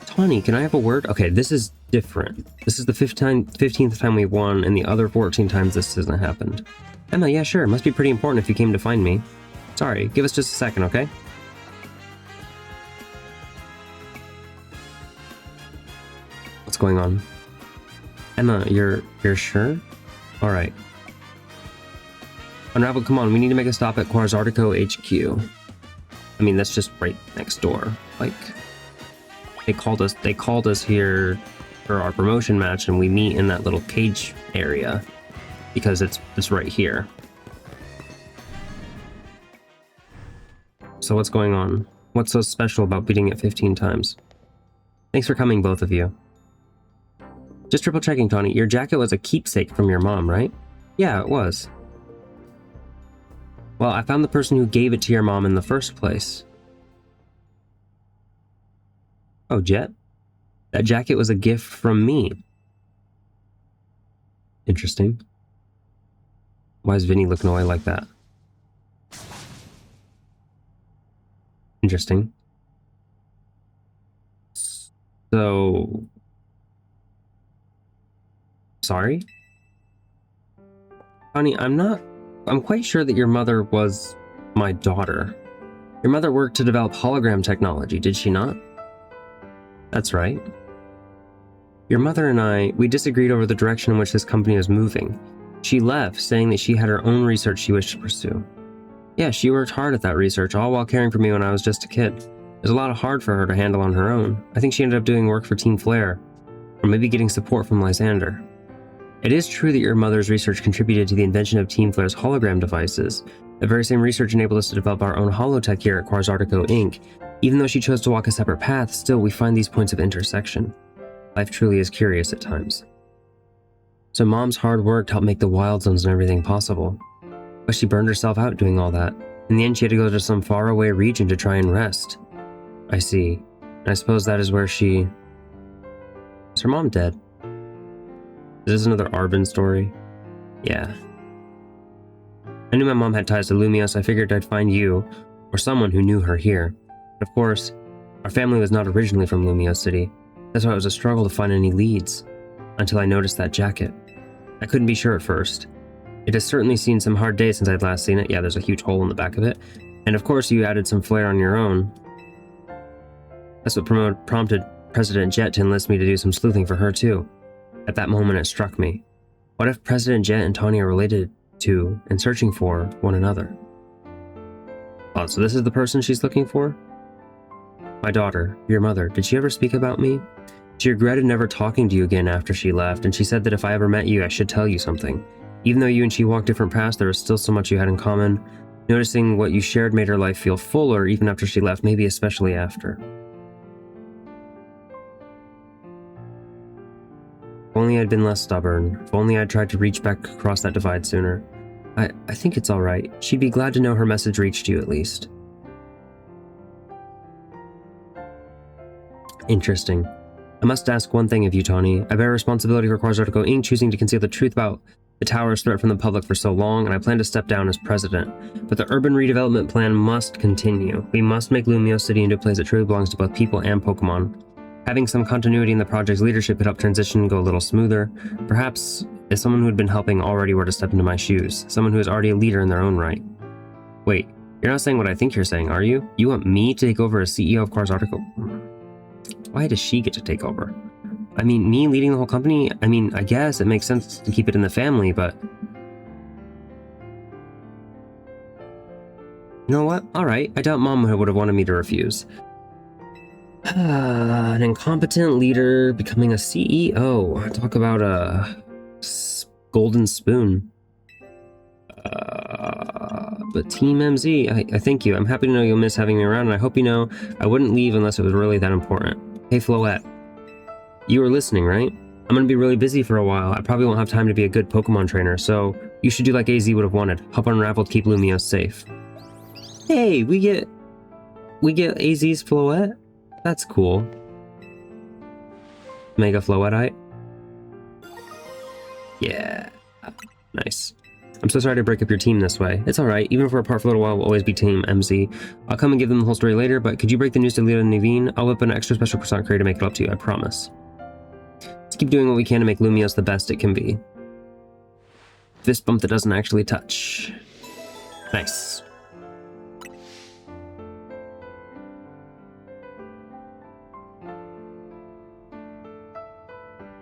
Speaker 1: Tawny, can I have a word? Okay, this is different. This is the 15th time we won, and the other 14 times this hasn't happened. Emma, yeah, sure. Must be pretty important if you came to find me. Sorry, give us just a second, okay? What's going on? Emma, you're sure? Alright. Unravled, come on, we need to make a stop at Quarzartico HQ. I mean, that's just right next door. Like, they called us here for our promotion match, and we meet in that little cage area because it's right here. So what's going on? What's so special about beating it 15 times? Thanks for coming, both of you. Just triple checking, Tawny. Your jacket was a keepsake from your mom, right? Yeah, it was. Well, I found the person who gave it to your mom in the first place. Oh, Jet? That jacket was a gift from me. Interesting. Why does Vinny look annoyed like that? Interesting. So... Sorry? Honey, I'm quite sure that your mother was my daughter. Your mother worked to develop hologram technology, did she not? That's right. Your mother and we disagreed over the direction in which this company was moving. She left, saying that she had her own research she wished to pursue. Yeah, she worked hard at that research, all while caring for me when I was just a kid. It was a lot hard for her to handle on her own. I think she ended up doing work for Team Flare, or maybe getting support from Lysander. It is true that your mother's research contributed to the invention of Team Flare's hologram devices. The very same research enabled us to develop our own holotech here at Quarzartico Inc. Even though she chose to walk a separate path, still we find these points of intersection. Life truly is curious at times. So Mom's hard work helped make the wild zones and everything possible. But she burned herself out doing all that. In the end, she had to go to some faraway region to try and rest. I see. I suppose that is where she... Is her mom dead? Is this another Arben story? Yeah. I knew my mom had ties to Lumia, so I figured I'd find you, or someone who knew her here. But of course, our family was not originally from Lumio City. That's why it was a struggle to find any leads, until I noticed that jacket. I couldn't be sure at first. It has certainly seen some hard days since I'd last seen it. Yeah, there's a huge hole in the back of it. And of course, you added some flair on your own. That's what prompted President Jet to enlist me to do some sleuthing for her too. At that moment, it struck me. What if President Jet and Tawny are related to and searching for one another? Oh, so this is the person she's looking for? My daughter, your mother, did she ever speak about me? She regretted never talking to you again after she left, and she said that if I ever met you, I should tell you something. Even though you and she walked different paths, there was still so much you had in common. Noticing what you shared made her life feel fuller, even after she left, maybe especially after. If only I'd been less stubborn. If only I'd tried to reach back across that divide sooner. I think it's alright. She'd be glad to know her message reached you at least. Interesting. I must ask one thing of you, Tawny. I bear responsibility for Quarzartico Inc. choosing to conceal the truth about the tower's threat from the public for so long, and I plan to step down as president. But the urban redevelopment plan must continue. We must make Lumio City into a place that truly belongs to both people and Pokemon. Having some continuity in the project's leadership could help transition go a little smoother. Perhaps if someone who had been helping already were to step into my shoes. Someone who is already a leader in their own right. Wait, you're not saying what I think you're saying, are you? You want me to take over as CEO of Quarzartico? Why does she get to take over? I mean, me leading the whole company, I mean, I guess it makes sense to keep it in the family, but... You know what? Alright, I doubt Mom would have wanted me to refuse. An incompetent leader becoming a CEO. Talk about a golden spoon. But Team MZ, I thank you. I'm happy to know you'll miss having me around, and I hope you know I wouldn't leave unless it was really that important. Hey, Floette. You were listening, right? I'm gonna be really busy for a while. I probably won't have time to be a good Pokemon trainer, so you should do like AZ would have wanted. Hop on Unravled, keep Lumiose safe. Hey, we get AZ's Floette? That's cool. Mega Floetteite? Yeah. Nice. I'm so sorry to break up your team this way. It's alright, even if we're apart for a little while, we'll always be Team MZ. I'll come and give them the whole story later, but could you break the news to Lita and Naveen? I'll whip an extra special croissant curry to make it up to you, I promise. Let's keep doing what we can to make Lumiose the best it can be. Fist bump that doesn't actually touch. Nice.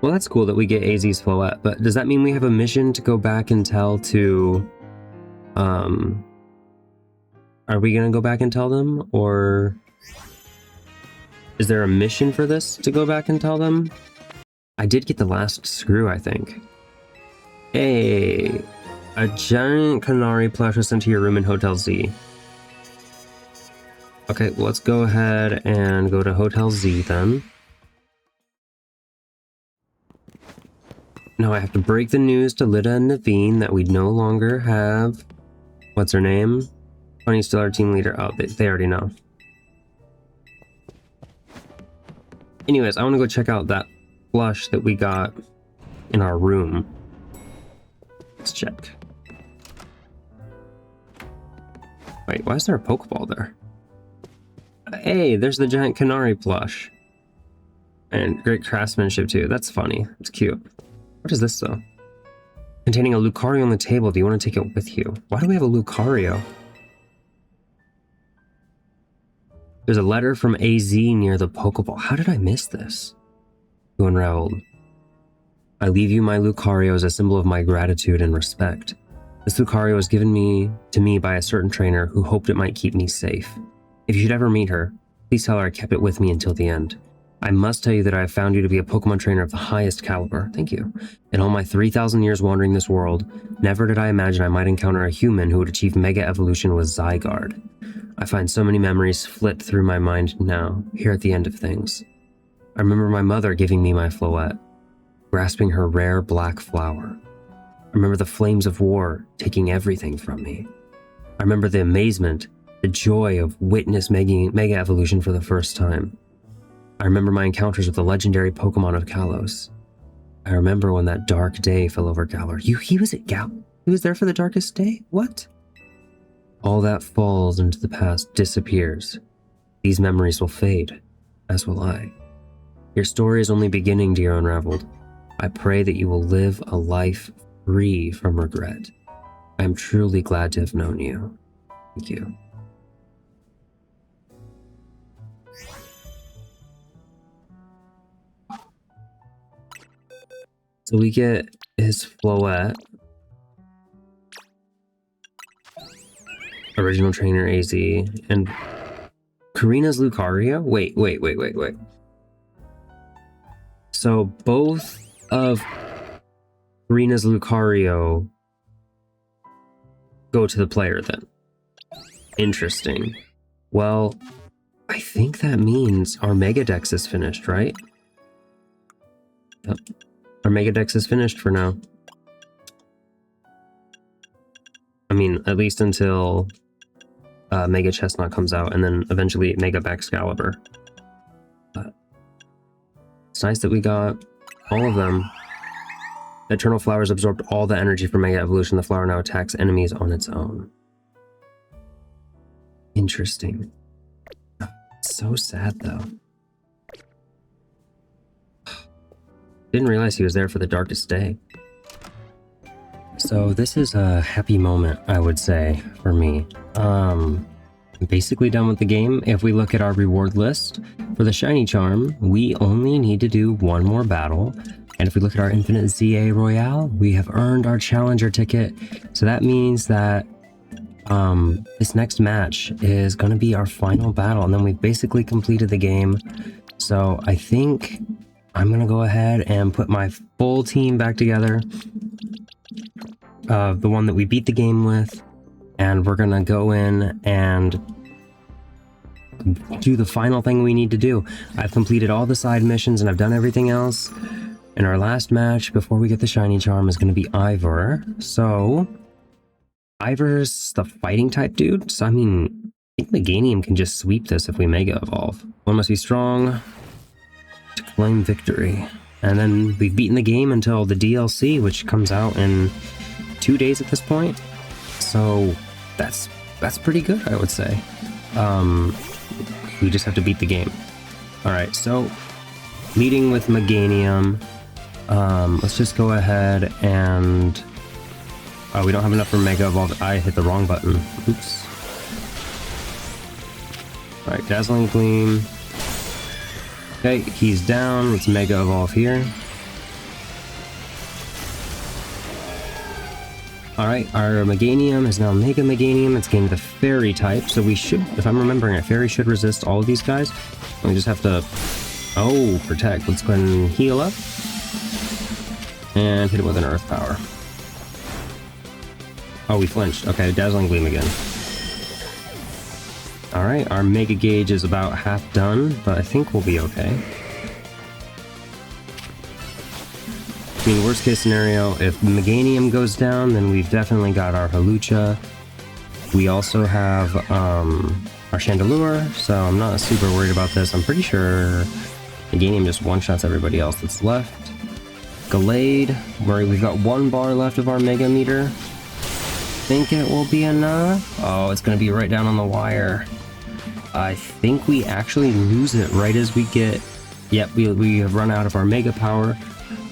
Speaker 1: Well, that's cool that we get AZ's Floette, but does that mean we have a mission to go back and tell to... Are we gonna go back and tell them, or... Is there a mission for this to go back and tell them? I did get the last screw, I think. Hey! A giant canary plush was sent to your room in Hotel Z. Okay, well, let's go ahead and go to Hotel Z then. Now I have to break the news to Lita and Naveen that we no longer have... What's her name? Funny's still our team leader. Oh, they already know. Anyways, I want to go check out that plush that we got in our room. Let's check. Wait, why is there a Pokeball there? Hey, there's the giant Canary plush. And great craftsmanship too. That's funny. It's cute. What is this though? Containing a Lucario on the table. Do you want to take it with you? Why do we have a Lucario? There's a letter from AZ near the Pokeball. How did I miss this? To Unraveled. I leave you my Lucario as a symbol of my gratitude and respect. This Lucario was given to me by a certain trainer who hoped it might keep me safe. If you should ever meet her, please tell her I kept it with me until the end. I must tell you that I have found you to be a Pokemon trainer of the highest caliber. Thank you. In all my 3,000 years wandering this world, never did I imagine I might encounter a human who would achieve Mega Evolution with Zygarde. I find so many memories flit through my mind now, here at the end of things. I remember my mother giving me my Floette, grasping her rare black flower. I remember the flames of war taking everything from me. I remember the amazement, the joy of witness Mega Evolution for the first time. I remember my encounters with the legendary Pokemon of Kalos. I remember when that dark day fell over Galar. He was at He was there for the darkest day? What? All that falls into the past disappears. These memories will fade, as will I. Your story is only beginning, dear Unraveled. I pray that you will live a life free from regret. I am truly glad to have known you. Thank you. So we get his Floette. Original trainer AZ. And Karina's Lucario? Wait. So both of Karina's Lucario go to the player then. Interesting. Well, I think that means our Mega Dex is finished, right? Yep. Our Mega Dex is finished for now. I mean, at least until Mega Chestnut comes out, and then eventually Mega Excalibur. But it's nice that we got all of them. Eternal Flowers absorbed all the energy from Mega Evolution. The flower now attacks enemies on its own. Interesting. It's so sad, though. Didn't realize he was there for the darkest day. So this is a happy moment, I would say, for me. basically done with the game. If we look at our reward list for the shiny charm, we only need to do one more battle. And if we look at our Infinite Z-A Royale, we have earned our challenger ticket. So that means that this next match is going to be our final battle, and then we've basically completed the game. So I think I'm going to go ahead and put my full team back together, the one that we beat the game with, and we're going to go in and do the final thing we need to do. I've completed all the side missions and I've done everything else. And our last match before we get the shiny charm is going to be Ivor. So Ivor's the fighting type dude, so I mean, I think Meganium can just sweep this if we Mega Evolve. One must be strong to claim victory. And then we've beaten the game until the DLC, which comes out in 2 days at this point. So that's pretty good, I would say. We just have to beat the game. Alright, so meeting with Meganium. Let's just go ahead and... Oh, we don't have enough for Mega Evolve. I hit the wrong button. Oops. Alright, Dazzling Gleam. Okay, he's down. Let's Mega Evolve here. Alright, our Meganium is now Mega Meganium. It's gained the Fairy type, so we should, if I'm remembering it, Fairy should resist all of these guys. We just have to... Oh, protect. Let's go ahead and heal up. And hit it with an Earth Power. Oh, we flinched. Okay, Dazzling Gleam again. Alright, our Mega Gauge is about half done, but I think we'll be okay. I mean, worst case scenario, if Meganium goes down, then we've definitely got our Hawlucha. We also have our Chandelure, so I'm not super worried about this. I'm pretty sure Meganium just one-shots everybody else that's left. Gallade, where we've got 1 bar left of our Mega Meter. Think it will be enough? Oh, it's gonna be right down on the wire. I think we actually lose it right as we get... Yep, we have run out of our Mega Power.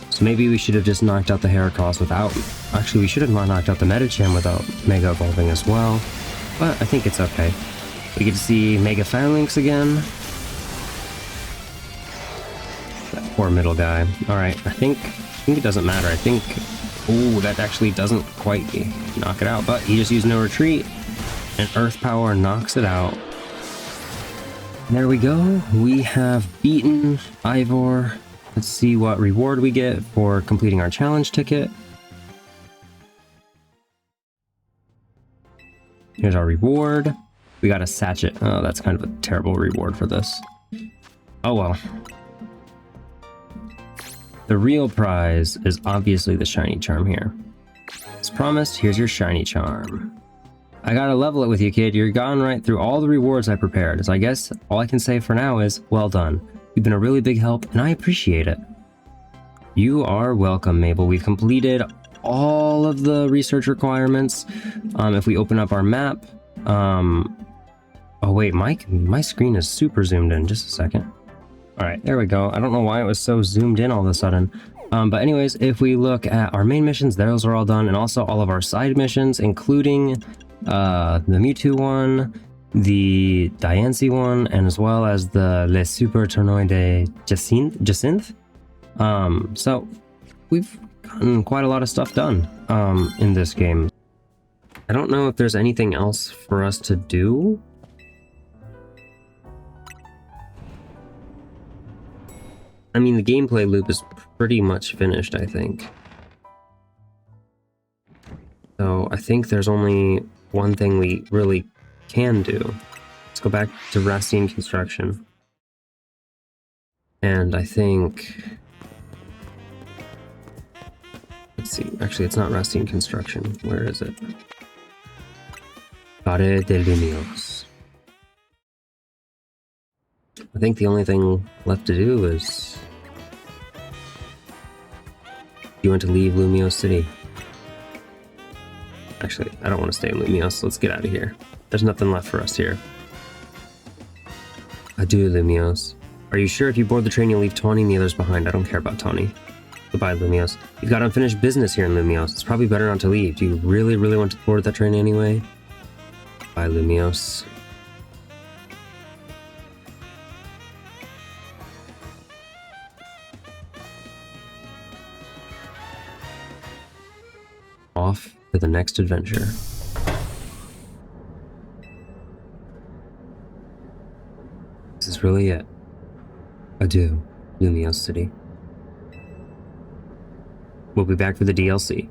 Speaker 1: So maybe we should have just knocked out the Heracross without... Actually, we should have knocked out the Medicham without Mega Evolving as well. But I think it's okay. We get to see Mega Phalanx again. That poor middle guy. Alright, I think it doesn't matter. I think... Oh, that actually doesn't quite knock it out, but he just used no retreat, and Earth Power knocks it out. There we go. We have beaten Ivor. Let's see what reward we get for completing our challenge ticket. Here's our reward. We got a Sachet. Oh, that's kind of a terrible reward for this. Oh well. The real prize is obviously the shiny charm here. As promised, here's your shiny charm. I gotta level it with you, kid. You're gone right through all the rewards I prepared, so I guess all I can say for now is, well done. You've been a really big help, and I appreciate it. You are welcome, Mabel. We've completed all of the research requirements. If we open up our map... Oh wait, my screen is super zoomed in. Just a second. Alright, there we go. I don't know why it was so zoomed in all of a sudden. But anyways, if we look at our main missions, those are all done, and also all of our side missions, including the Mewtwo one, the Diancie one, and as well as the Les Super Tournois de Jacinthe. So we've gotten quite a lot of stuff done in this game. I don't know if there's anything else for us to do. I mean, the gameplay loop is pretty much finished, I think. So I think there's only one thing we really can do. Let's go back to Racine Construction. And I think... Let's see. Actually, it's not Racine Construction. Where is it? Pare de Lumios. I think the only thing left to do is... You want to leave Lumios City. Actually, I don't want to stay in Lumios, so let's get out of here. There's nothing left for us here. Adieu, Lumios. Are you sure if you board the train you'll leave Tawny and the others behind? I don't care about Tawny. Goodbye, Lumios. You've got unfinished business here in Lumios. It's probably better not to leave. Do you really want to board that train anyway? Bye, Lumios. off to the next adventure. This is really it. Adieu, Lumio City. We'll be back for the DLC.